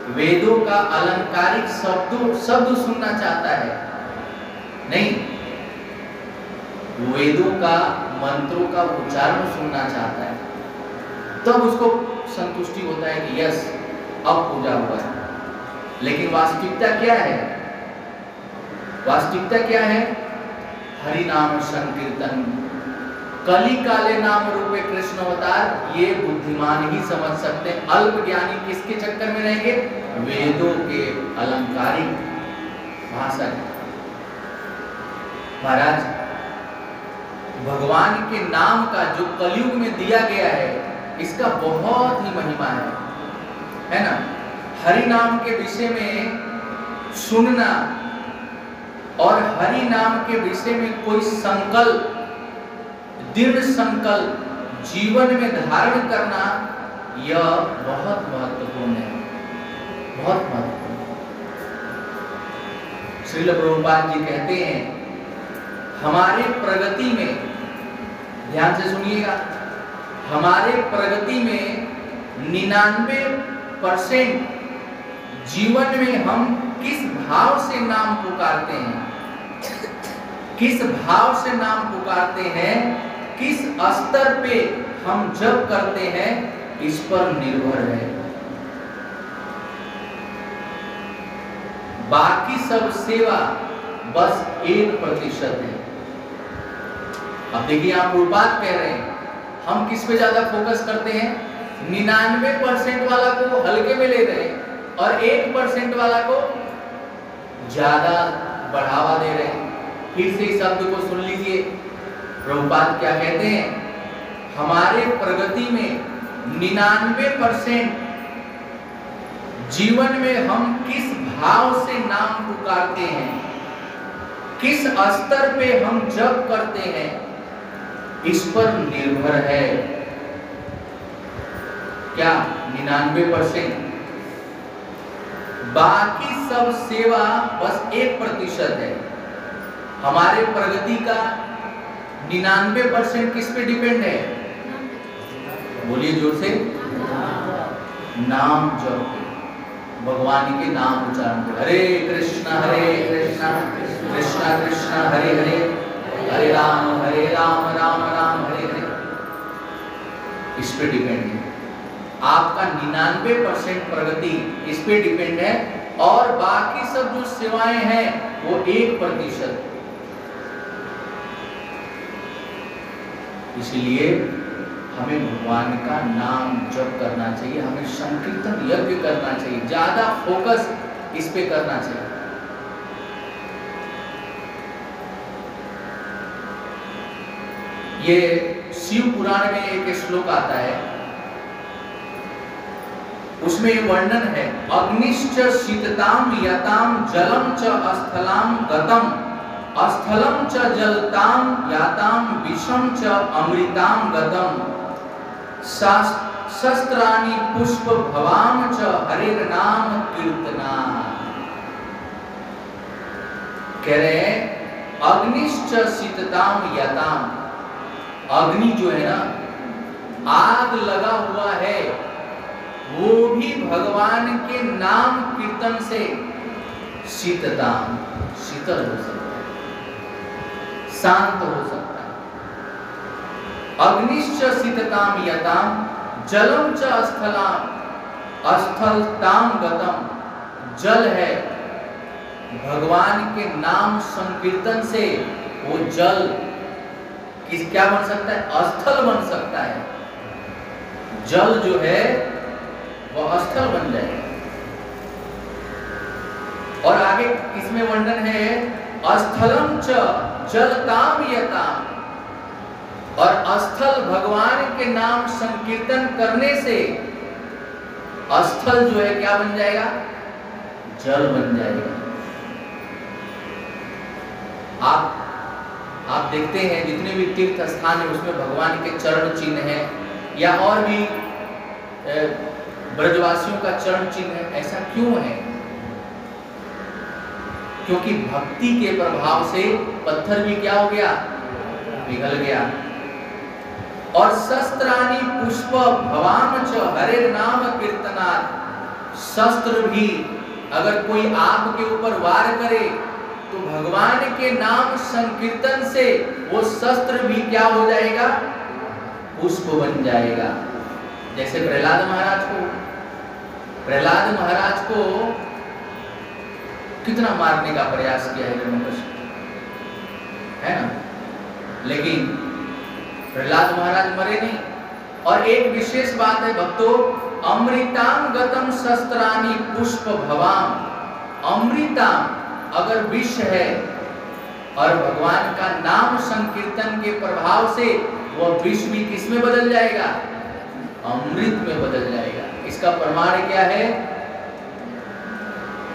वेदों का अलंकारिक शब्द सुनना चाहता है, नहीं, वेदों का मंत्रों का उच्चारण सुनना चाहता है, तब उसको संतुष्टि होता है कि यस अब पूजा हुआ है। लेकिन वास्तविकता क्या है? वास्तविकता क्या है? हरि नाम संकीर्तन कली काले नाम रूपे कृष्ण अवतार, ये बुद्धिमान ही समझ सकते हैं। अल्प ज्ञानी किसके चक्कर में रहेंगे? वेदों के अलंकारिक भाषा। महाराज, भगवान के नाम का जो कलयुग में दिया गया है, इसका बहुत ही महिमा है ना। हरि नाम के विषय में सुनना और हरि नाम के विषय में कोई संकल्प, दृढ़ संकल्प जीवन में धारण करना, यह बहुत महत्वपूर्ण है, बहुत महत्वपूर्ण। श्रील प्रभुपाद जी कहते हैं, हमारे प्रगति में, ध्यान से सुनिएगा, हमारे प्रगति में 99% जीवन में हम किस भाव से नाम पुकारते हैं, किस भाव से नाम पुकारते हैं, किस स्तर पे हम जप करते हैं, इस पर निर्भर है। बाकी सब सेवा बस 1% है। अब देखिए, आप प्रभुपाद कह रहे हैं, हम किस पे ज्यादा फोकस करते हैं? 99% वाला को हल्के में ले रहे हैं और 1% वाला को ज्यादा बढ़ावा दे रहे हैं। फिर से इस शब्द को सुन लीजिए, प्रभुपाद क्या कहते हैं? हमारे प्रगति में 99% जीवन में हम किस भाव से नाम पुकारते हैं, किस स्तर पे हम जप करते हैं, इस पर निर्भर है। क्या? 99%। बाकी सब सेवा बस 1% है। हमारे प्रगति का 99% किस पे डिपेंड है? बोलिए जोर से। नाम जप पे, भगवान के नाम उच्चारण पे। हरे कृष्णा कृष्णा कृष्णा हरे हरे, हरे राम राम राम हरे हरे। इस पे डिपेंड है। आपका 99% प्रगति इस पे डिपेंड है, और बाकी सब जो सेवाएं हैं वो 1%। इसलिए हमें भगवान का नाम जप करना चाहिए, हमें संकीर्तन यज्ञ करना चाहिए, ज्यादा फोकस इस पे करना चाहिए। ये शिव पुराण में एक श्लोक आता है, उसमें ये वर्णन है, अग्निश्च शीतताम यताम जलम च अस्थलाम गतम, अस्थलम च जलताम याताम विषम च अमृताम गतम, शस्त्राणि पुष्प भवाम च हरेर नाम कीर्तना। कह रहे हैं, अग्निश्च शीतताम यताम, अग्नि जो है ना, आग लगा हुआ है, वो भी भगवान के नाम कीर्तन से शीतताम, शीतल हो सकता है, शांत हो सकता है। अग्निश्च शीतताम यताम जलम च अस्थलाम, अस्थलताम गतम, जल है, भगवान के नाम संकीर्तन से वो जल किस क्या बन सकता है? अस्थल बन सकता है। जल जो है वो अस्थल बन जाएगा। और आगे इसमें वर्णन है, अस्थलम च जलताम यताम, और अस्थल भगवान के नाम संकीर्तन करने से अस्थल जो है क्या बन जाएगा? जल बन जाएगा। आप देखते हैं जितने भी तीर्थ स्थान है उसमें भगवान के चरण चिन्ह है, या और भी ब्रजवासियों का चरण चिन्ह है। ऐसा क्यों है? क्योंकि भक्ति के प्रभाव से पत्थर भी क्या हो गया? पिघल गया। और शस्त्राणि पुष्प भवाम च हरे नाम कीर्तनात्, शस्त्र भी अगर कोई आपके ऊपर वार करे तो भगवान के नाम संकीर्तन से वो शस्त्र भी क्या हो जाएगा? पुष्प बन जाएगा। जैसे प्रहलाद महाराज को कितना मारने का प्रयास किया है हिरण्यकश्यप, है ना? लेकिन प्रहलाद महाराज मरे नहीं। और एक विशेष बात है भक्तों, अमृताम गतम शस्त्राणि पुष्प भवाम। अमृताम अगर विष है और भगवान का नाम संकीर्तन के प्रभाव से वह विष भी किस में बदल जाएगा? अमृत में बदल जाएगा। इसका प्रमाण क्या है?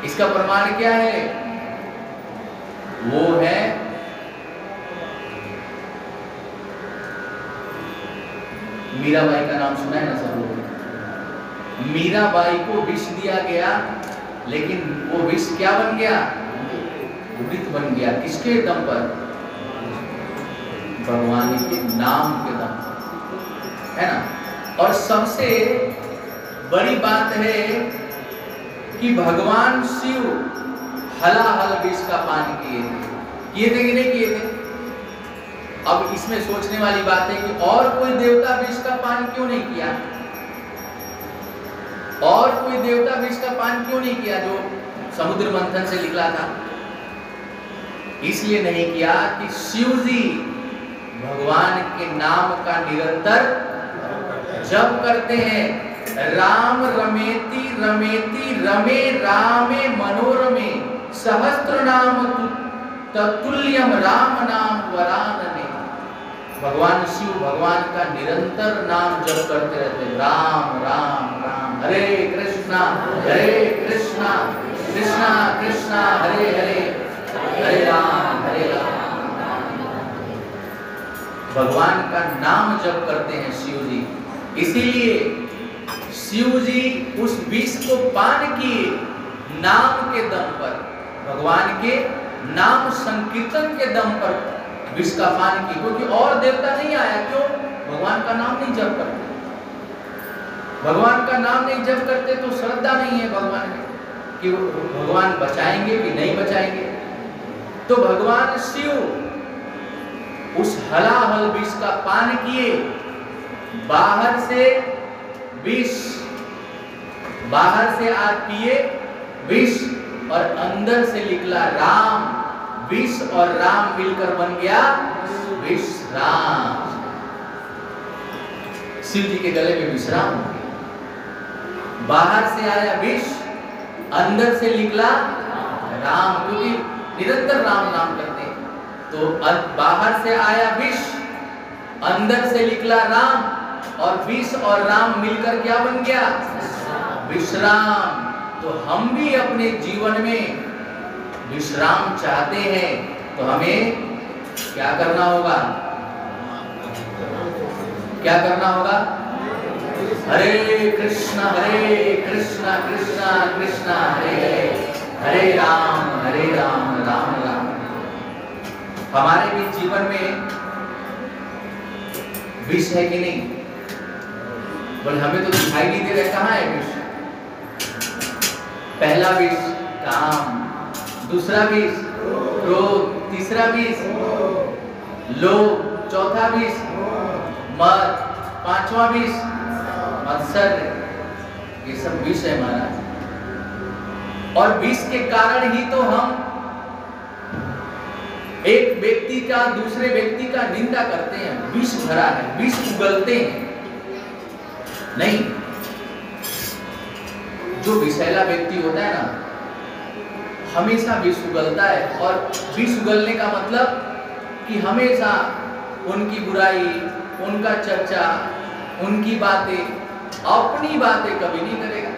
इसका प्रमाण क्या है? वो है मीराबाई का नाम सुना है ना सब लोग? मीराबाई को विष दिया गया, लेकिन वो विष क्या बन गया? अमृत बन गया। किसके दम पर? भगवान के नाम के दम पर, है ना। और सबसे बड़ी बात है कि भगवान शिव हलाहल विष का पान किए थे कि नहीं किए थे? अब इसमें सोचने वाली बात है कि और कोई देवता विष का पान क्यों नहीं किया? और कोई देवता विष का पान क्यों नहीं किया जो समुद्र मंथन से निकला था? इसलिए नहीं किया कि शिव जी भगवान के नाम का निरंतर जप करते हैं। राम रमेति रमेति रमे रामे मनोरमे सहस्त्र नाम तत्तुल्यम राम नाम वरानने। भगवान शिव भगवान का निरंतर नाम जप करते रहते, राम राम राम, हरे कृष्णा कृष्णा कृष्णा हरे हरे, हरे राम भगवान का नाम जप करते हैं शिव जी। इसीलिए शिव जी उस विष को पान किए नाम के दम पर, भगवान के नाम संकीर्तन के दम पर विष का पान की। क्योंकि और देवता नहीं आया। क्यों? भगवान का नाम नहीं जप करते। भगवान का नाम नहीं जप करते तो श्रद्धा नहीं है भगवान में कि भगवान बचाएंगे कि नहीं बचाएंगे। तो भगवान शिव उस हलाहल विष का पान किए। बाहर से विष, बाहर से आप पिए विष और अंदर से निकला राम। विष और राम मिलकर बन गया विष राम। शिव जी के गले में विश्राम हो गया। बाहर से आया विष, अंदर से निकला राम, क्योंकि निरंतर राम नाम करते हैं। तो बाहर से आया विष, अंदर से निकला राम, और विष और राम मिलकर क्या बन गया? विश्राम। तो हम भी अपने जीवन में विश्राम चाहते हैं तो हमें क्या करना होगा? क्या करना होगा? हरे कृष्णा कृष्णा कृष्णा हरे हरे, हरे राम राम राम। हमारे भी जीवन में विष है कि नहीं? बोले हमें तो दिखाई नहीं दे रहा। कहाँ है विष? पहला विष काम, दूसरा विष क्रोध, तीसरा विष लोभ, चौथा विष मद, पांचवा विष मत्सर। ये सब विष है महाराज। और विष के कारण ही तो हम एक व्यक्ति का दूसरे व्यक्ति का निंदा करते हैं। विष भरा है, विष उगलते हैं। नहीं, जो विषैला व्यक्ति होता है ना, हमेशा विष उगलता है। और विष उगलने का मतलब कि हमेशा उनकी बुराई, उनका चर्चा, उनकी बातें, अपनी बातें कभी नहीं करेगा।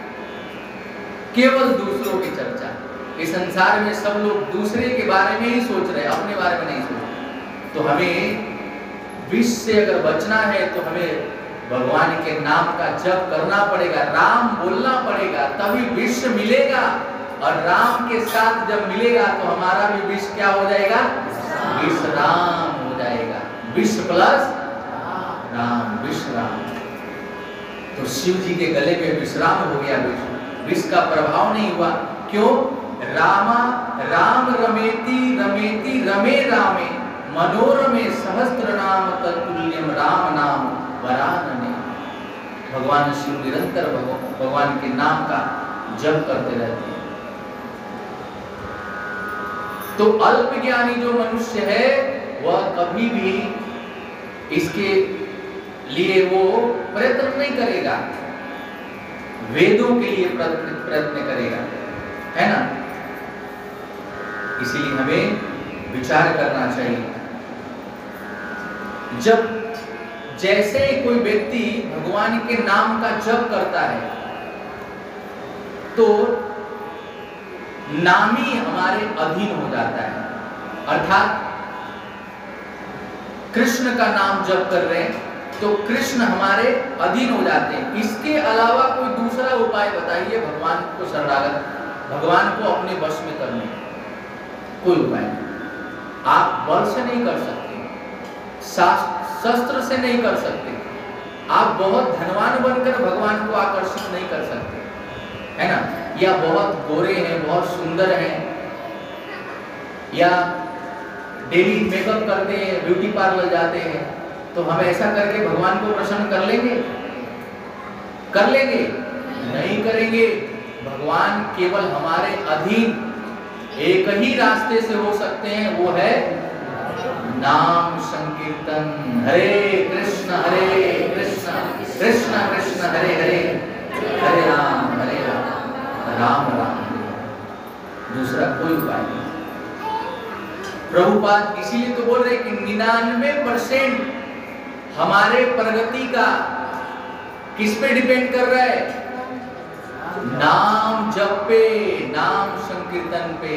केवल दूसरों की चर्चा। इस संसार में सब लोग दूसरे के बारे में ही सोच रहे हैं, अपने बारे में नहीं सोच रहे। तो हमें विष से अगर बचना है तो हमें भगवान के नाम का जप करना पड़ेगा, राम बोलना पड़ेगा, तभी विष मिलेगा। और राम के साथ जब मिलेगा तो हमारा भी विष क्या हो जाएगा? विश्राम हो जाएगा। विष प्लस राम, विश्राम। तो शिव जी के गले में विश्राम हो गया। विष का प्रभाव नहीं हुआ। क्यों? राम रमेति रमेति रमे रामे मनोरमे सहस्त्र नाम तत्तुल्यम राम नाम वरानने। भगवान शिव निरंतर भगवान के नाम का जप करते रहते हैं। तो अल्प ज्ञानी जो मनुष्य है वह कभी भी इसके लिए वो प्रयत्न नहीं करेगा, वेदों के लिए प्रयत्न करेगा, है ना। इसीलिए हमें विचार करना चाहिए। जब जैसे कोई व्यक्ति भगवान के नाम का जप करता है तो नाम ही हमारे अधीन हो जाता है, अर्थात कृष्ण का नाम जप कर रहे हैं तो कृष्ण हमारे अधीन हो जाते हैं। इसके अलावा कोई दूसरा उपाय बताइए भगवान को शरणागत, भगवान को अपने वश में करने, कोई उपाय नहीं। आप बल से नहीं कर सकते, शस्त्र से नहीं कर सकते, आप बहुत धनवान बनकर भगवान को आकर्षित नहीं कर सकते, है ना। या बहुत गोरे हैं, बहुत सुंदर हैं, या डेली मेकअप करते हैं, ब्यूटी पार्लर जाते हैं, तो हम ऐसा करके भगवान को प्रसन्न कर लेंगे? कर लेंगे? नहीं करेंगे। भगवान केवल हमारे अधीन एक ही रास्ते से हो सकते हैं, वो है नाम संकीर्तन। हरे कृष्ण कृष्ण कृष्ण हरे हरे, हरे राम राम राम। दूसरा कोई उपाय नहीं। प्रभुपाद इसीलिए तो बोल रहे कि 99% हमारे प्रगति का किस पे डिपेंड कर रहा है? नाम जप पे, नाम संकीर्तन पे,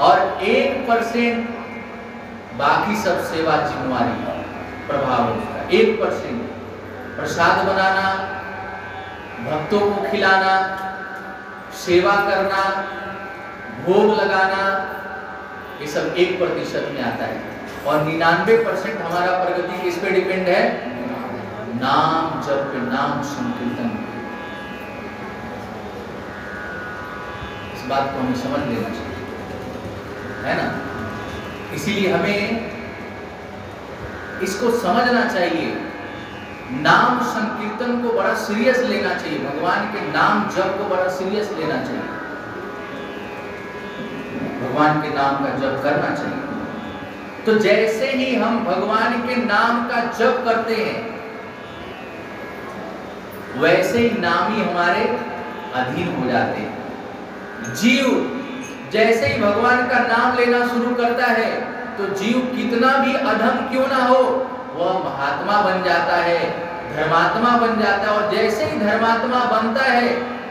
और 1% बाकी सब सेवा जिम्मेवारी प्रभाव उसका। 1% प्रसाद बनाना, भक्तों को खिलाना, सेवा करना, भोग लगाना, ये सब 1% में आता है। और 99% हमारा प्रगति किस पे डिपेंड है? नाम जप पे, नाम संकीर्तन पे। इस बात को हमें समझ लेना चाहिए, है ना। इसीलिए हमें इसको समझना चाहिए, नाम संकीर्तन को बड़ा सीरियस लेना चाहिए, भगवान के नाम जप को बड़ा सीरियस लेना चाहिए, भगवान के नाम का जप करना चाहिए। तो जैसे ही हम भगवान के नाम का जप करते हैं वैसे ही नाम ही हमारे अधीन हो जाते हैं। जीव जैसे ही भगवान का नाम लेना शुरू करता है तो जीव कितना भी अधम क्यों ना हो, वह महात्मा बन जाता है, धर्मात्मा बन जाता है। और जैसे ही धर्मात्मा बनता है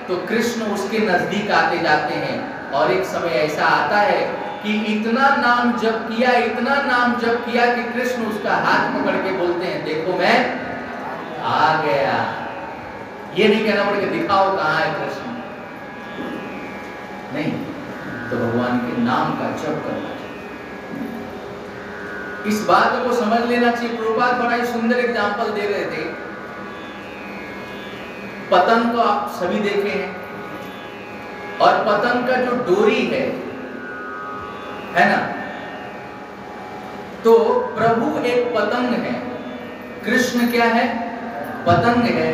तो कृष्ण उसके नजदीक आते जाते हैं। और एक समय ऐसा आता है कि इतना नाम जप किया, इतना नाम जप किया कि कृष्ण उसका हाथ पकड़ के बोलते हैं, देखो मैं आ गया। ये नहीं कहना पड़ेगा दिखाओ कहाँ है कृष्ण, नहीं, तो भगवान के नाम का जप करना चाहिए। इस बात को समझ लेना चाहिए। प्रभुपाद बड़ा ही सुंदर एग्जाम्पल दे रहे थे। पतंग को आप सभी देखे हैं, और पतंग का जो डोरी है ना, तो प्रभु एक पतंग है, कृष्ण क्या है? पतंग है।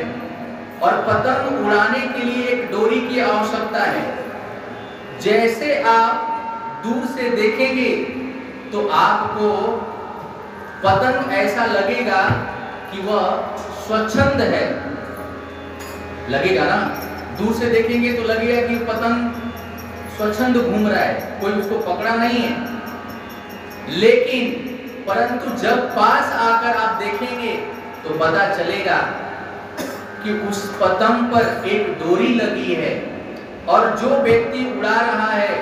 और पतंग उड़ाने के लिए एक डोरी की आवश्यकता है। जैसे आप दूर से देखेंगे तो आपको पतंग ऐसा लगेगा कि वह स्वच्छंद है, लगेगा ना। दूर से देखेंगे तो लगेगा कि पतंग स्वच्छंद घूम रहा है, कोई उसको पकड़ा नहीं है। लेकिन परंतु जब पास आकर आप देखेंगे तो पता चलेगा कि उस पतंग पर एक डोरी लगी है, और जो व्यक्ति उड़ा रहा है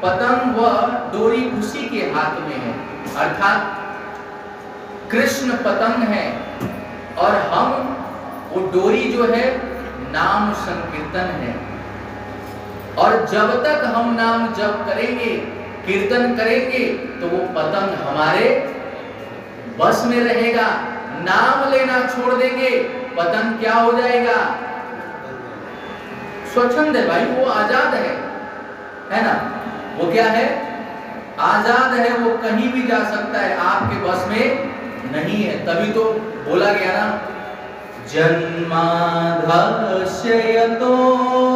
पतंग, वह डोरी उसी के हाथ में है, अर्थात कृष्ण पतंग है और हम वो डोरी जो है नाम संकीर्तन है। और जब तक हम नाम जप करेंगे, कीर्तन करेंगे, तो वो पतंग हमारे बस में रहेगा। नाम लेना छोड़ देंगे, पतंग क्या हो जाएगा? स्वच्छंद है भाई, वो आजाद है ना। वो क्या है? आजाद है, वो कहीं भी जा सकता है, आपके बस में नहीं है। तभी तो बोला गया ना, जन्माधस्य यतो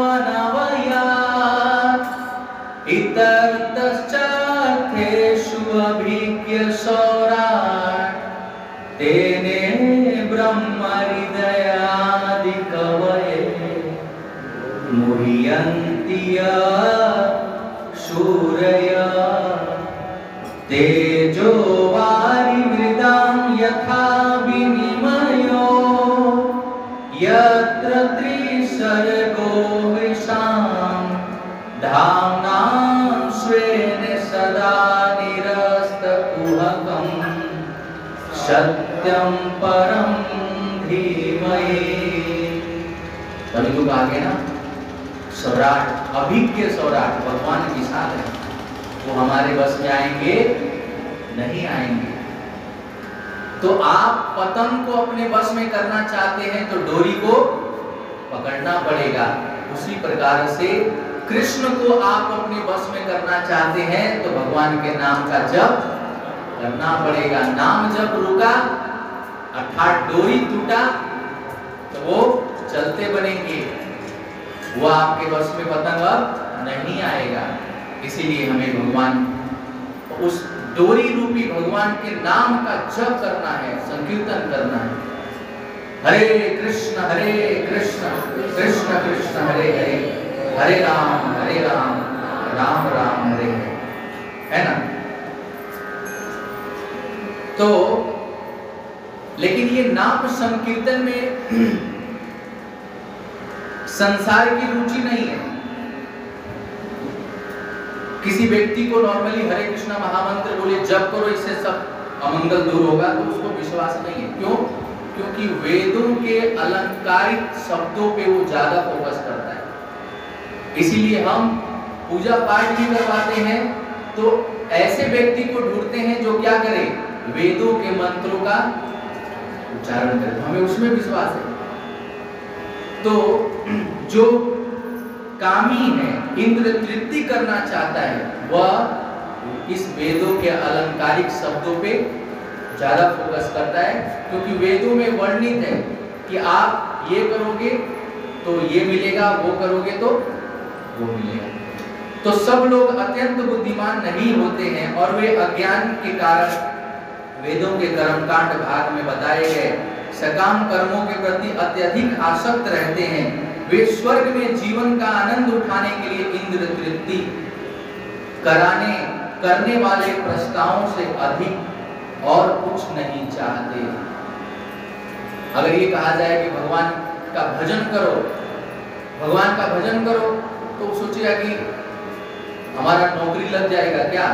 अनवयात् इतरतश्चार्थेषु अभिज्ञ सौराट् तेने ब्रह्म धिया शूरया तेजो वारिमृदां यथा विनिमयो यत्र त्रिसर्गो मृषां धाम्ना स्वेन सदा निरस्तकुहकं सत्यं परं धीमहि। तभी तो कहा गया ना, सौराट, अभिज्ञ सौराट भगवान विशाल है, वो हमारे बस में आएंगे नहीं आएंगे। तो आप पतंग को अपने बस में करना चाहते हैं तो डोरी को पकड़ना पड़ेगा। उसी प्रकार से कृष्ण को आप अपने बस में करना चाहते हैं तो भगवान के नाम का जप करना पड़ेगा। नाम जप रुका अर्थात डोरी टूटा तो वो चलते बनेंगे, वो आपके बस में पतंग अब नहीं आएगा। इसीलिए हमें भगवान उस डोरी रूपी भगवान के नाम का जप करना है, संकीर्तन करना है। हरे कृष्ण कृष्ण कृष्ण हरे हरे, हरे राम राम राम हरे हरे, है ना। तो लेकिन ये नाम संकीर्तन में संसार की रुचि नहीं है। किसी व्यक्ति को नॉर्मली हरे कृष्णा महामंत्र बोले जप करो इससे सब अमंगल दूर होगा, तो उसको विश्वास नहीं है। क्यों? क्योंकि वेदों के अलंकारिक शब्दों पे वो ज्यादा फोकस करता है। इसीलिए हम पूजा पाठ भी करवाते हैं तो ऐसे व्यक्ति को ढूंढते हैं जो क्या करे, वेदों के मंत्रों का उच्चारण करे, हमें उसमें विश्वास है। तो जो कामी है, इंद्र तृप्ति करना चाहता है, वह इस वेदों के अलंकारिक शब्दों पे ज्यादा फोकस करता है। क्योंकि वेदों में वर्णित है कि आप ये करोगे तो ये मिलेगा, वो करोगे तो वो मिलेगा। तो सब लोग अत्यंत बुद्धिमान नहीं होते हैं और वे अज्ञान के कारण वेदों के कर्मकांड भाग में बताए गए सकाम कर्मों के प्रति अत्यधिक आसक्त रहते हैं। वे स्वर्ग में जीवन का आनंद उठाने के लिए इंद्र तृप्ति करने वाले प्रस्तावों से अधिक और कुछ नहीं चाहते। अगर ये कहा जाए कि भगवान का भजन करो, भगवान का भजन करो, तो सोचेगा कि हमारा नौकरी लग जाएगा क्या,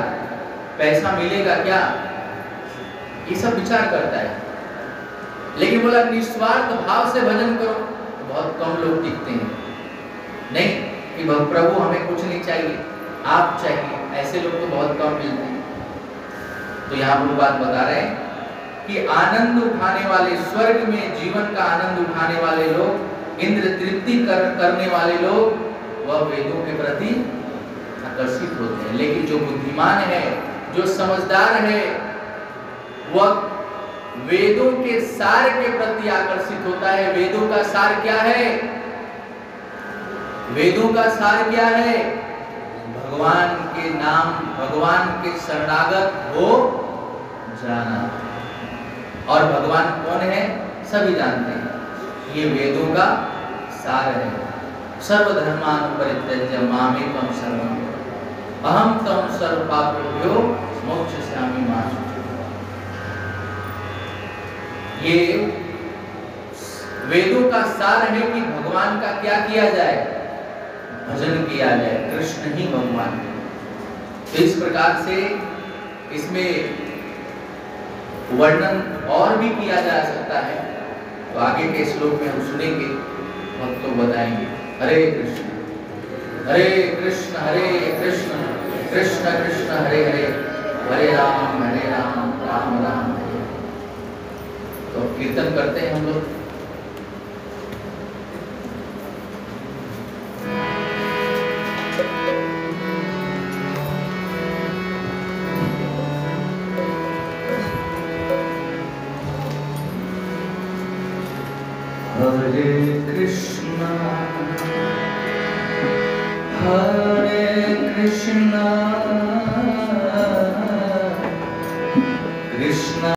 पैसा मिलेगा क्या, ये सब विचार करता है। लेकिन बोला निस्वार्थ भाव से भजन करो तो बहुत कम लोग टिकते हैं। नहीं कि प्रभु हमें कुछ नहीं चाहिए, आप चाहिए, ऐसे लोग तो बहुत कम मिलते हैं। तो यहाँ पर बात बता रहे हैं कि आनंद उठाने वाले, स्वर्ग में जीवन का आनंद उठाने वाले लोग, इंद्र तृप्ति करने वाले लोग, वह वेदों के प्रति आकर्षित होते हैं। लेकिन जो बुद्धिमान है, जो समझदार है, वह वेदों के सार के प्रति आकर्षित होता है। वेदों का सार क्या है? वेदों का सार क्या है? भगवान के नाम, भगवान के शरणागत हो जाना। और भगवान कौन है सभी जानते हैं, ये वेदों का सार है। सर्वधर्मान परित्यज्य मामेकं शरणं अहं त्वं सर्वपापेभ्यो मोक्षयिष्यामि मा शुचि। ये वेदों का सार है कि भगवान का क्या किया जाए, भजन किया जाए। कृष्ण ही भगवान है। तो इस प्रकार से इसमें वर्णन और भी किया जा सकता है, तो आगे के श्लोक में हम सुनेंगे, भक्त लोग बताएंगे। हरे कृष्ण कृष्ण कृष्ण कृष्ण हरे हरे, हरे राम राम राम हरे। तो कीर्तन करते हैं हम लोग। हरे कृष्णा कृष्णा